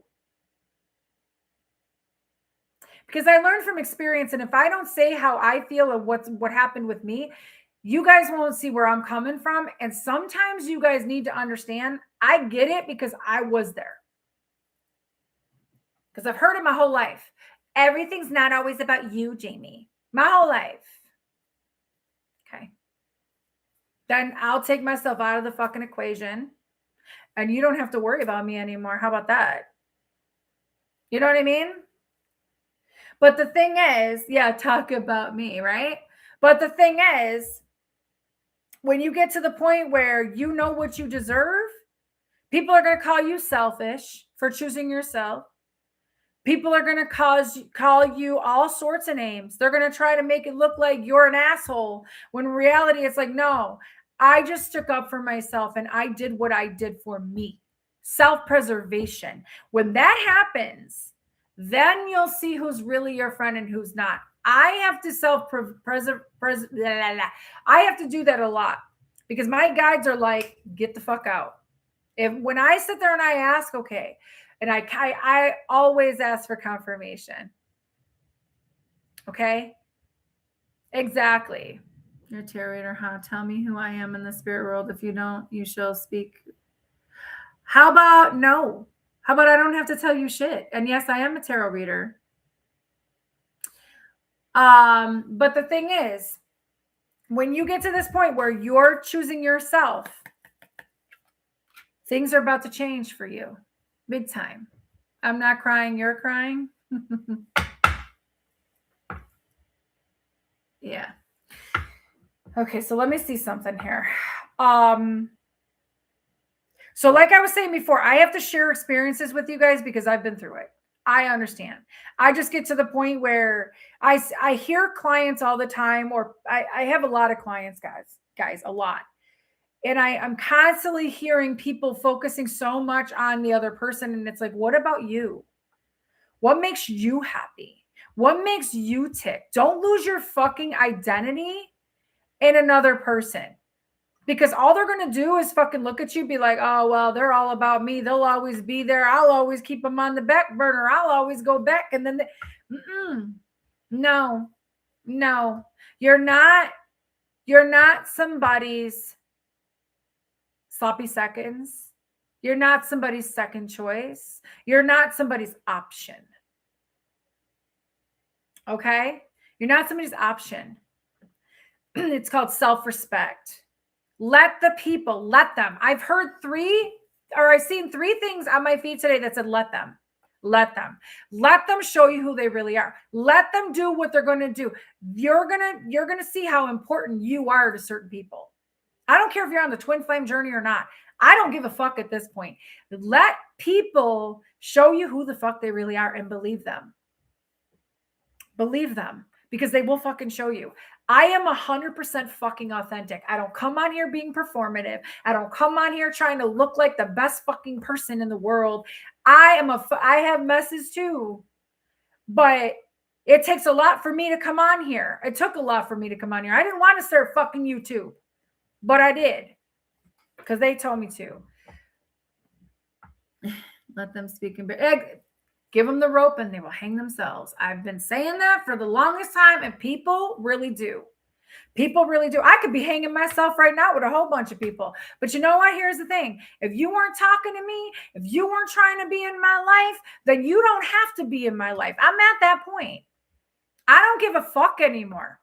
Because I learned from experience. And if I don't say how I feel and what happened with me, you guys won't see where I'm coming from. And sometimes you guys need to understand, I get it because I was there. Because I've heard it my whole life. Everything's not always about you, Jamie. My whole life. Okay. Then I'll take myself out of the fucking equation. And you don't have to worry about me anymore. How about that? You know what I mean? But the thing is, yeah, talk about me, right? But the thing is, when you get to the point where you know what you deserve, people are going to call you selfish for choosing yourself. People are going to call you all sorts of names. They're going to try to make it look like you're an asshole. When in reality, it's like, no, I just stuck up for myself and I did what I did for me. Self-preservation. When that happens, then you'll see who's really your friend and who's not. I have to I have to do that a lot because my guides are like, get the fuck out. When I sit there and I ask, okay, and I always ask for confirmation. Okay? Exactly. You're a tarot reader, huh? Tell me who I am in the spirit world. If you don't, you shall speak. How about no? How about I don't have to tell you shit? And yes, I am a tarot reader. But the thing is, when you get to this point where you're choosing yourself, things are about to change for you. Big time. I'm not crying, you're crying. Yeah. Okay, so let me see something here. So like I was saying before, I have to share experiences with you guys because I've been through it. I understand. I just get to the point where I hear clients all the time, or I have a lot of clients, guys, a lot. And I'm constantly hearing people focusing so much on the other person. And it's like, what about you? What makes you happy? What makes you tick? Don't lose your fucking identity in another person. Because all they're going to do is fucking look at you, be like, oh, well, they're all about me. They'll always be there. I'll always keep them on the back burner. I'll always go back. And then, no, you're not somebody's sloppy seconds. You're not somebody's second choice. You're not somebody's option. Okay? You're not somebody's option. It's called self-respect. Let the people, let them. I've seen 3 things on my feed today that said, let them. Let them show you who they really are. Let them do what they're going to do. You're going to see how important you are to certain people. I don't care if you're on the twin flame journey or not. I don't give a fuck at this point. Let people show you who the fuck they really are and believe them. Believe them, because they will fucking show you. I am 100% fucking authentic. I don't come on here being performative. I don't come on here trying to look like the best fucking person in the world. I have messes too, but it takes a lot for me to come on here. It took a lot for me to come on here. I didn't want to start fucking YouTube, but I did because they told me to. Let them speak in. Give them the rope and they will hang themselves. I've been saying that for the longest time, and people really do. People really do. I could be hanging myself right now with a whole bunch of people. But you know what? Here's the thing. If you weren't talking to me, if you weren't trying to be in my life, then you don't have to be in my life. I'm at that point. I don't give a fuck anymore.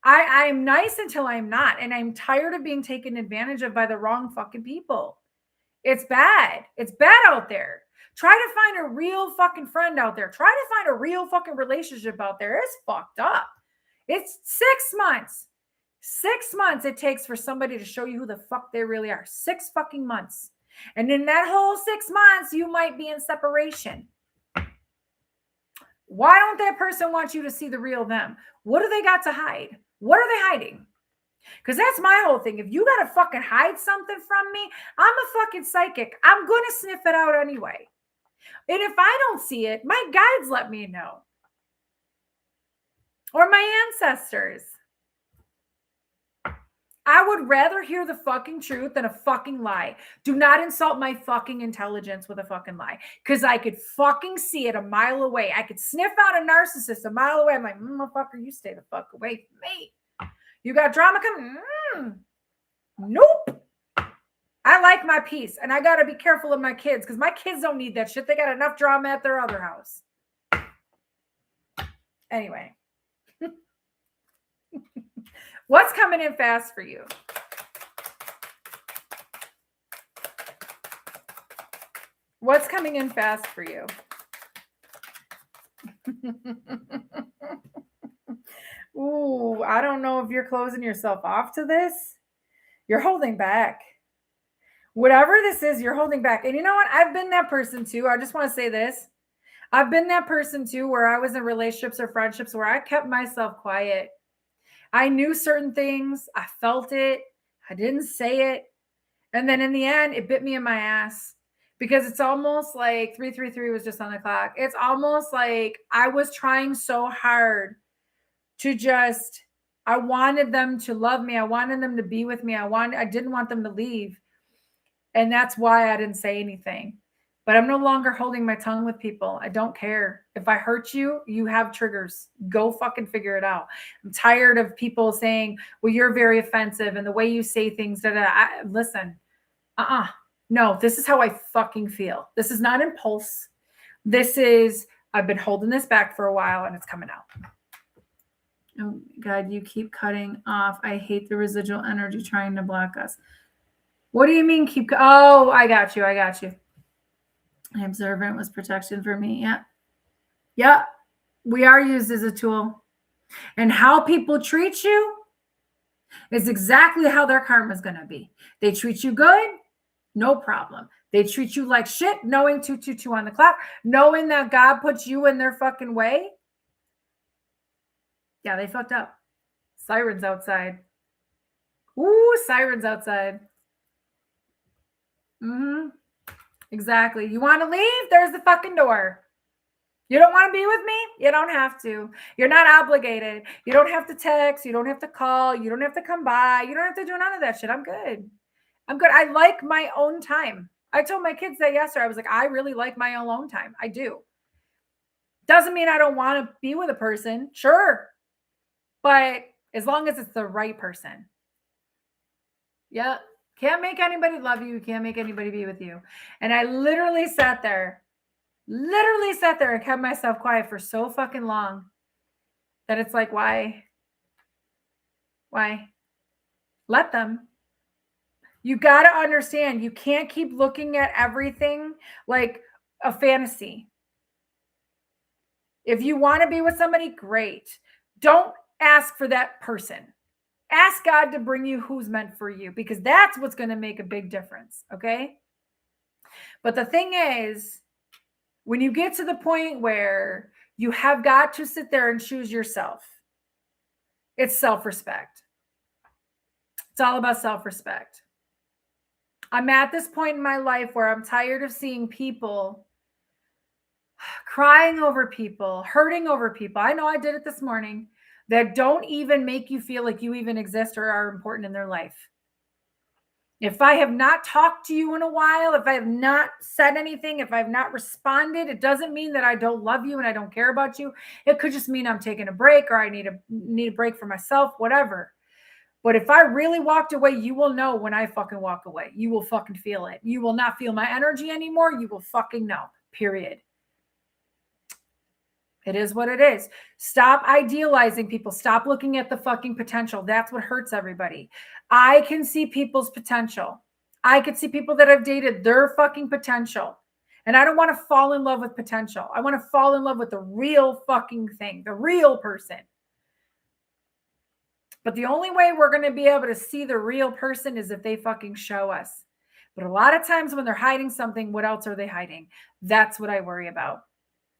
I am nice until I'm not. And I'm tired of being taken advantage of by the wrong fucking people. It's bad. It's bad out there. Try to find a real fucking friend out there. Try to find a real fucking relationship out there. It's fucked up. It's 6 months. 6 months it takes for somebody to show you who the fuck they really are. 6 fucking months. And in that whole 6 months, you might be in separation. Why don't that person want you to see the real them? What do they got to hide? What are they hiding? Because that's my whole thing. If you got to fucking hide something from me, I'm a fucking psychic. I'm going to sniff it out anyway. And if I don't see it, my guides let me know. Or my ancestors. I would rather hear the fucking truth than a fucking lie. Do not insult my fucking intelligence with a fucking lie. Because I could fucking see it a mile away. I could sniff out a narcissist a mile away. I'm like, motherfucker, you stay the fuck away from me. You got drama coming? Nope. I like my peace. And I got to be careful of my kids because my kids don't need that shit. They got enough drama at their other house. Anyway. What's coming in fast for you? What's coming in fast for you? Ooh, I don't know if you're closing yourself off to this. You're holding back. Whatever this is, you're holding back. And you know what? I've been that person too. I just want to say this. I've been that person too, where I was in relationships or friendships where I kept myself quiet. I knew certain things. I felt it. I didn't say it. And then in the end, it bit me in my ass because it's almost like 333 was just on the clock. It's almost like I was trying so hard to I wanted them to love me. I wanted them to be with me. I didn't want them to leave. And that's why I didn't say anything. But I'm no longer holding my tongue with people. I don't care. If I hurt you, you have triggers. Go fucking figure it out. I'm tired of people saying, well, you're very offensive and the way you say things. Listen, no, this is how I fucking feel. This is not impulse. I've been holding this back for a while and it's coming out. Oh God, you keep cutting off. I hate the residual energy trying to block us. What do you mean oh, I got you. Observant was protection for me. Yeah. We are used as a tool. And how people treat you is exactly how their karma is going to be. They treat you good, no problem. They treat you like shit, knowing 222 on the clock, knowing that God puts you in their fucking way. Yeah, they fucked up. Sirens outside. Ooh, sirens outside. Exactly. You want to leave? There's the fucking door. You don't want to be with me? You don't have to. You're not obligated. You don't have to text. You don't have to call. You don't have to come by. You don't have to do none of that shit. I'm good. I'm good. I like my own time. I told my kids that yesterday. I was like, I really like my own alone time. I do. Doesn't mean I don't want to be with a person. Sure. But as long as it's the right person. Yeah. Can't make anybody love you. Can't make anybody be with you. And I literally sat there and kept myself quiet for so fucking long that it's like, why? Let them. You got to understand, you can't keep looking at everything like a fantasy. If you want to be with somebody, great. Don't ask for that person. Ask God to bring you who's meant for you, because that's what's going to make a big difference. Okay. But the thing is, when you get to the point where you have got to sit there and choose yourself, it's self-respect. It's all about self-respect. I'm at this point in my life where I'm tired of seeing people crying over people, hurting over people. I know I did it this morning, that don't even make you feel like you even exist or are important in their life. If I have not talked to you in a while, if I have not said anything, if I have not responded, it doesn't mean that I don't love you and I don't care about you. It could just mean I'm taking a break, or I need a break for myself, whatever. But if I really walked away, you will know when I fucking walk away. You will fucking feel it. You will not feel my energy anymore. You will fucking know, period. It is what it is. Stop idealizing people. Stop looking at the fucking potential. That's what hurts everybody. I can see people's potential. I could see people that I've dated, their fucking potential. And I don't want to fall in love with potential. I want to fall in love with the real fucking thing, the real person. But the only way we're going to be able to see the real person is if they fucking show us. But a lot of times when they're hiding something, what else are they hiding? That's what I worry about.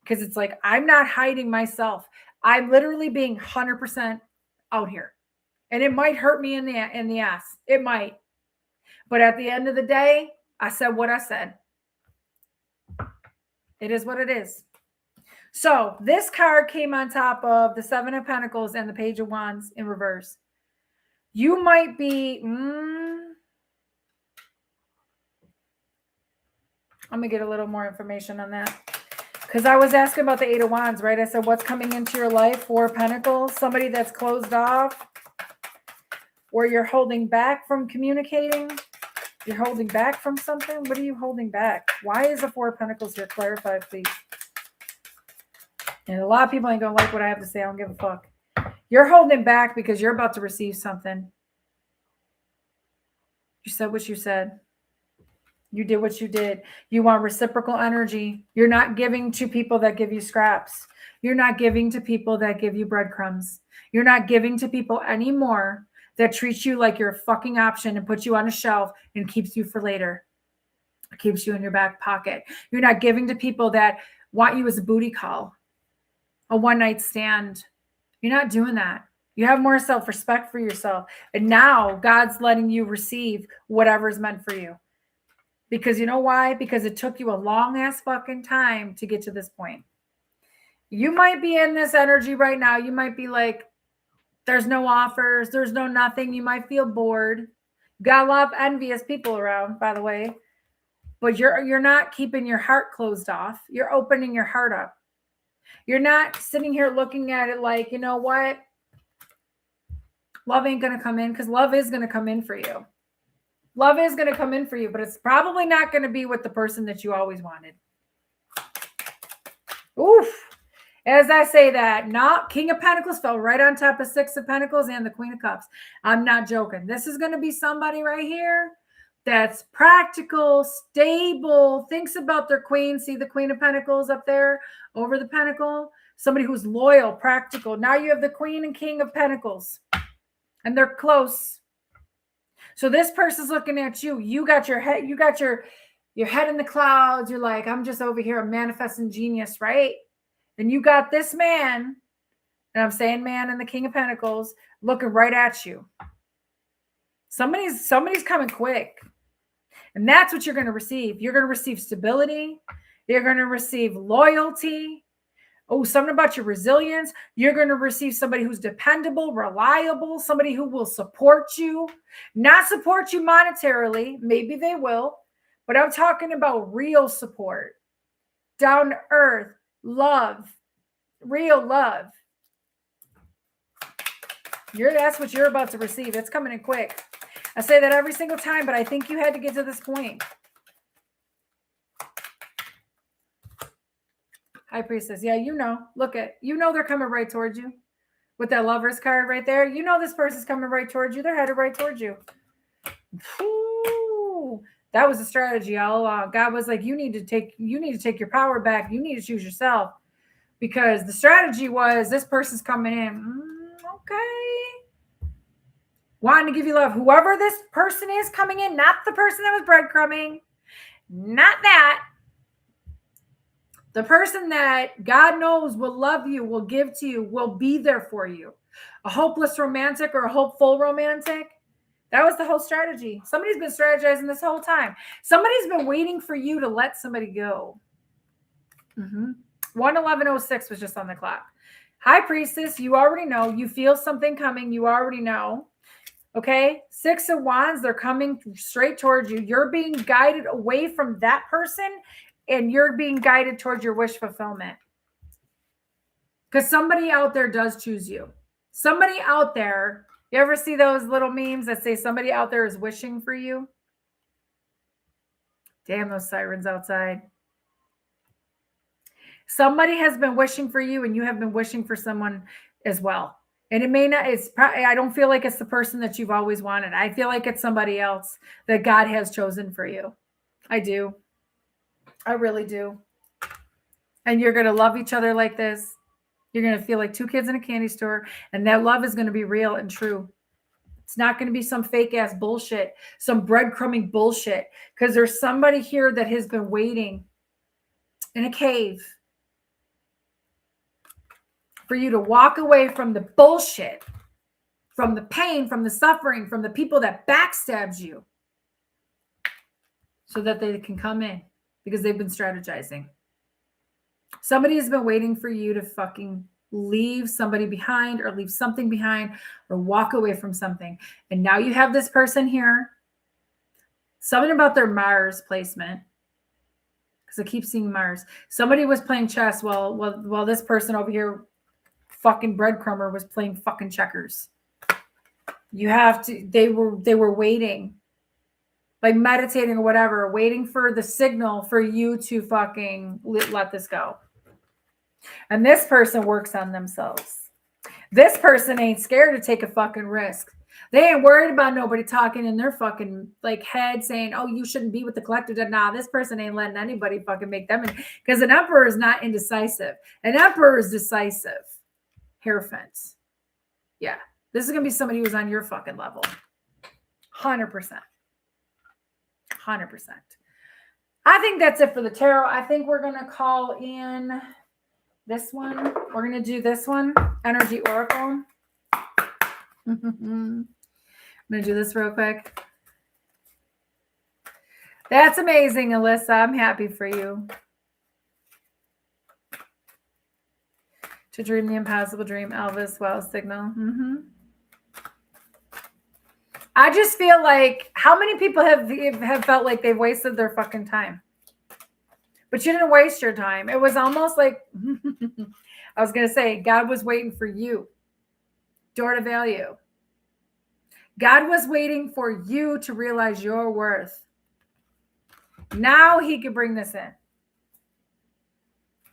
Because it's like, I'm not hiding myself. I'm literally being 100% out here. And it might hurt me in the ass. It might. But at the end of the day, I said what I said. It is what it is. So this card came on top of the Seven of Pentacles and the Page of Wands in reverse. You might be... I'm going to get a little more information on that. Because I was asking about the Eight of Wands, right? I said, what's coming into your life? Four of Pentacles. Somebody that's closed off. Or you're holding back from communicating. You're holding back from something. What are you holding back? Why is the Four of Pentacles here? Clarify, please. And a lot of people ain't going to like what I have to say. I don't give a fuck. You're holding back because you're about to receive something. You said what you said. You did what you did. You want reciprocal energy. You're not giving to people that give you scraps. You're not giving to people that give you breadcrumbs. You're not giving to people anymore that treat you like you're a fucking option and put you on a shelf and keeps you for later. Keeps you in your back pocket. You're not giving to people that want you as a booty call. A one-night stand. You're not doing that. You have more self-respect for yourself. And now God's letting you receive whatever's meant for you. Because you know why? Because it took you a long-ass fucking time to get to this point. You might be in this energy right now. You might be like, there's no offers. There's no nothing. You might feel bored. Got a lot of envious people around, by the way. But you're not keeping your heart closed off. You're opening your heart up. You're not sitting here looking at it like, you know what? Love ain't going to come in, because love is going to come in for you. Love is going to come in for you, but it's probably not going to be with the person that you always wanted. Oof. As I say that, King of Pentacles fell right on top of Six of Pentacles and the Queen of Cups. I'm not joking. This is going to be somebody right here that's practical, stable, thinks about their queen. See the Queen of Pentacles up there over the pentacle? Somebody who's loyal, practical. Now you have the Queen and King of Pentacles, and they're close. So this person's looking at you. You got your head, you got your Your head in the clouds. You're like, I'm just over here a manifesting genius, right? And you got this man, and I'm saying man and the King of Pentacles, looking right at you. Somebody's coming quick. And that's what you're going to receive. You're going to receive stability. You're going to receive loyalty. Oh, something about your resilience. You're going to receive somebody who's dependable, reliable, somebody who will support you, not support you monetarily. Maybe they will, but I'm talking about real support, down to earth, love, real love. That's what you're about to receive. It's coming in quick. I say that every single time, but I think you had to get to this point. High Priestess. Yeah, look at, they're coming right towards you with that Lover's card right there. This person's coming right towards you. They're headed right towards you. Ooh, that was a strategy all along. God was like, you need to take your power back. You need to choose yourself, because the strategy was this person's coming in. Okay. Wanting to give you love. Whoever this person is coming in, not the person that was breadcrumbing, not that. The person that God knows will love you, will give to you, will be there for you. A hopeless romantic or a hopeful romantic. That was the whole strategy. Somebody's been strategizing this whole time. Somebody's been waiting for you to let somebody go. 1:11:06 was just on the clock. High Priestess, you already know. You feel something coming. You already know. Okay? 6 of Wands, they're coming straight towards you. You're being guided away from that person, and you're being guided towards your wish fulfillment. Because somebody out there does choose you. Somebody out there, you ever see those little memes that say somebody out there is wishing for you? Damn, those sirens outside. Somebody has been wishing for you, and you have been wishing for someone as well. And it may not, I don't feel like it's the person that you've always wanted. I feel like it's somebody else that God has chosen for you. I do. I really do. And you're going to love each other like this. You're going to feel like two kids in a candy store, and that love is going to be real and true. It's not going to be some fake ass bullshit, some breadcrumbing bullshit, because there's somebody here that has been waiting in a cave for you to walk away from the bullshit, from the pain, from the suffering, from the people that backstabbed you, so that they can come in, because they've been strategizing. Somebody has been waiting for you to fucking leave somebody behind, or leave something behind, or walk away from something. And now you have this person here. Something about their Mars placement, because I keep seeing Mars. Somebody was playing chess while this person over here, fucking breadcrumber, was playing fucking checkers. You have to, they were waiting, like meditating or whatever, waiting for the signal for you to fucking let this go. And this person works on themselves. This person ain't scared to take a fucking risk. They ain't worried about nobody talking in their fucking like head saying, oh, you shouldn't be with the collective. Nah, this person ain't letting anybody fucking make them in. Because an emperor is not indecisive. An emperor is decisive. Hair fence. Yeah. This is going to be somebody who's on your fucking level. 100%. 100%. I think that's it for the tarot. I think we're going to call in this one. We're going to do this one. Energy Oracle. I'm going to do this real quick. That's amazing, Alyssa. I'm happy for you. To dream the impossible dream, Elvis, wow, signal. I just feel like, how many people have felt like they've wasted their fucking time? But you didn't waste your time. It was almost like, I was going to say, God was waiting for you. Door to value. God was waiting for you to realize your worth. Now he could bring this in.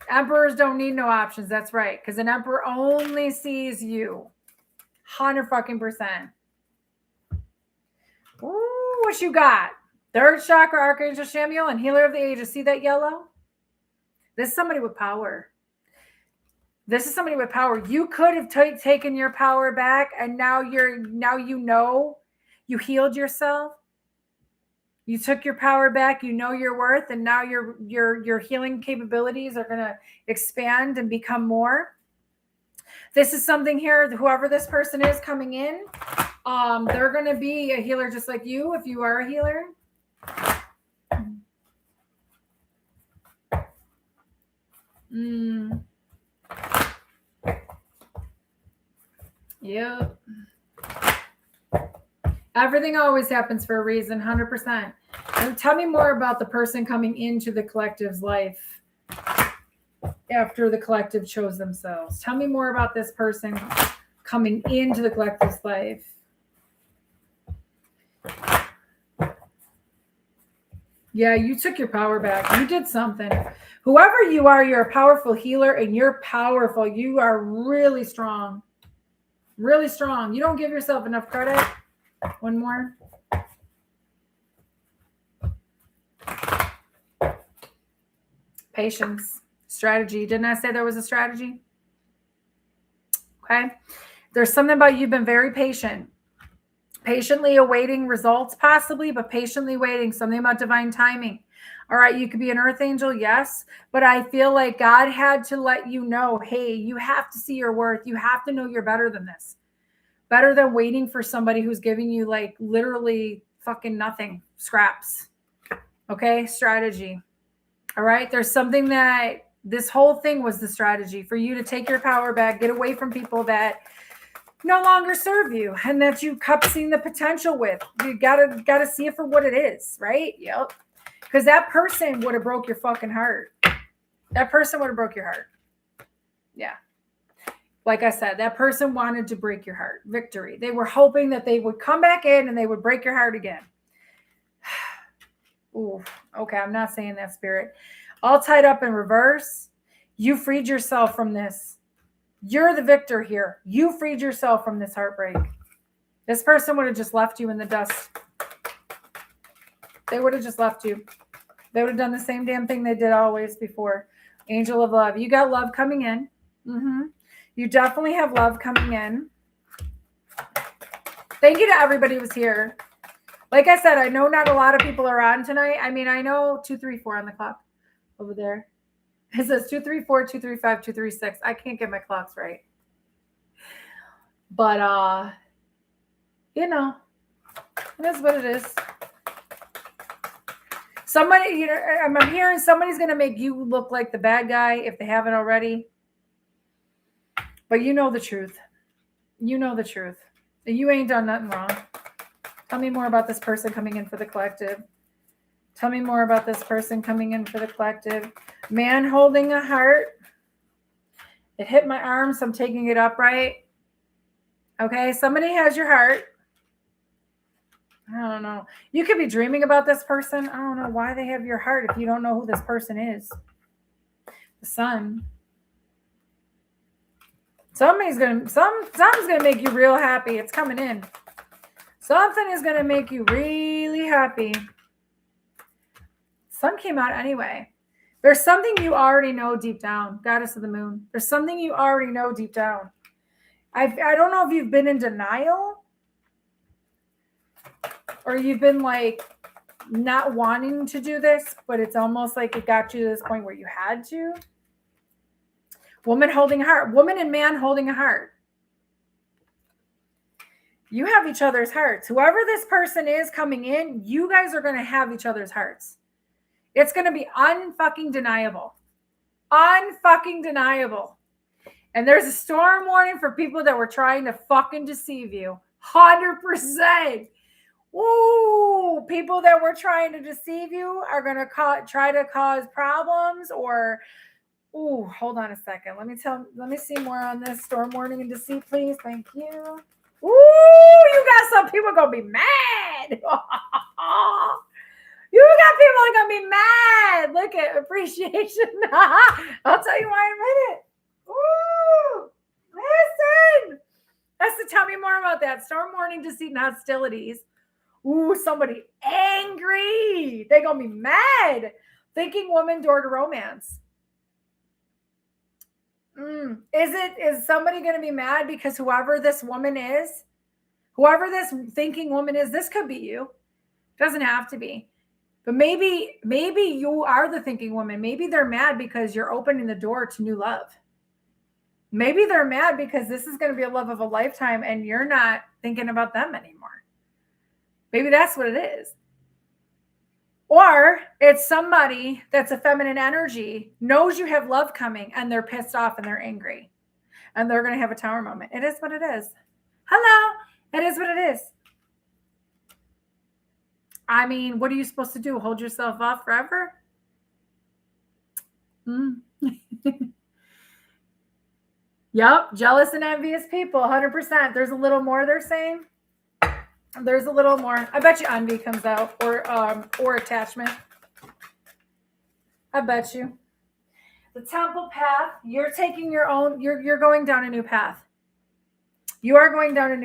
Emperors don't need no options. That's right. Because an emperor only sees you. 100%. Ooh, what you got? Third chakra, Archangel Chamuel, and Healer of the Ages. See that yellow? This is somebody with power. This is somebody with power. You could have taken your power back, and now you know you healed yourself. You took your power back. You know your worth, and now your healing capabilities are going to expand and become more. This is something here. Whoever this person is coming in, they're going to be a healer just like you if you are a healer. Yep. Everything always happens for a reason, 100%. And tell me more about the person coming into the collective's life after the collective chose themselves. Tell me more about this person coming into the collective's life. Yeah, you took your power back. You did something. Whoever you are, you're a powerful healer, and you're powerful. You are really strong. Really strong. You don't give yourself enough credit. One more. Patience. Strategy. Didn't I say there was a strategy? Okay. There's something about you've been very patient. Patiently awaiting results, possibly, but patiently waiting. Something about divine timing. All right, you could be an earth angel, yes, but I feel like God had to let you know, hey, you have to see your worth. You have to know you're better than this. Better than waiting for somebody who's giving you like literally fucking nothing, scraps. Okay, strategy. All right, there's something that this whole thing was the strategy for you to take your power back, get away from people that no longer serve you and that you kept seeing the potential with. You gotta see it for what it is, right? Yep. Because that person would have broke your fucking heart. That person would have broke your heart. Yeah. Like I said, that person wanted to break your heart. Victory. They were hoping that they would come back in and they would break your heart again. Ooh, okay. I'm not saying that, spirit. All tied up in reverse. You freed yourself from this. You're the victor here. You freed yourself from this heartbreak. This person would have just left you in the dust. They would have just left you. They would have done the same damn thing they did always before. Angel of love. You got love coming in. You definitely have love coming in. Thank you to everybody who was here. Like I said, I know not a lot of people are on tonight. I mean, I know 234 on the clock over there. It says 234, 235, 236. I can't get my clocks right. But, you know, it is what it is. Somebody, you know, I'm hearing somebody's going to make you look like the bad guy if they haven't already. But you know the truth. You know the truth. You ain't done nothing wrong. Tell me more about this person coming in for the collective. Tell me more about this person coming in for the collective. Man holding a heart. It hit my arm, so I'm taking it upright. Okay, somebody has your heart. I don't know. You could be dreaming about this person. I don't know why they have your heart if you don't know who this person is. The sun. Something's gonna make you real happy. It's coming in. Something is gonna make you really happy. Sun came out anyway. There's something you already know deep down. Goddess of the moon. There's something you already know deep down. I don't know if you've been in denial or you've been like not wanting to do this, but it's almost like it got you to this point where you had to. Woman holding a heart. Woman and man holding a heart. You have each other's hearts. Whoever this person is coming in, you guys are going to have each other's hearts. It's going to be unfucking deniable. Unfucking deniable. And there's a storm warning for people that were trying to fucking deceive you. 100%. Ooh, people that were trying to deceive you are going to try to cause problems or, ooh, hold on a second. Let me see more on this storm warning and deceit, please. Thank you. Ooh, you got some people going to be mad. You got people that are going to be mad. Look at appreciation. I'll tell you why in a minute. Ooh, listen. Tell me more about that. Storm warning, deceit, and hostilities. Ooh, somebody angry. They're going to be mad. Thinking woman, door to romance. Is somebody going to be mad because whoever this woman is, whoever this thinking woman is, this could be you. Doesn't have to be. But maybe you are the thinking woman. Maybe they're mad because you're opening the door to new love. Maybe they're mad because this is going to be a love of a lifetime and you're not thinking about them anymore. Maybe that's what it is. Or it's somebody that's a feminine energy, knows you have love coming, and they're pissed off and they're angry. And they're going to have a tower moment. It is what it is. Hello. It is what it is. I mean, what are you supposed to do? Hold yourself off forever? Yep. Jealous and envious people, 100%. There's a little more they're saying. There's a little more. I bet you envy comes out, or attachment. I bet you. The temple path, you're taking your own, you're going down a new path. You are going down a new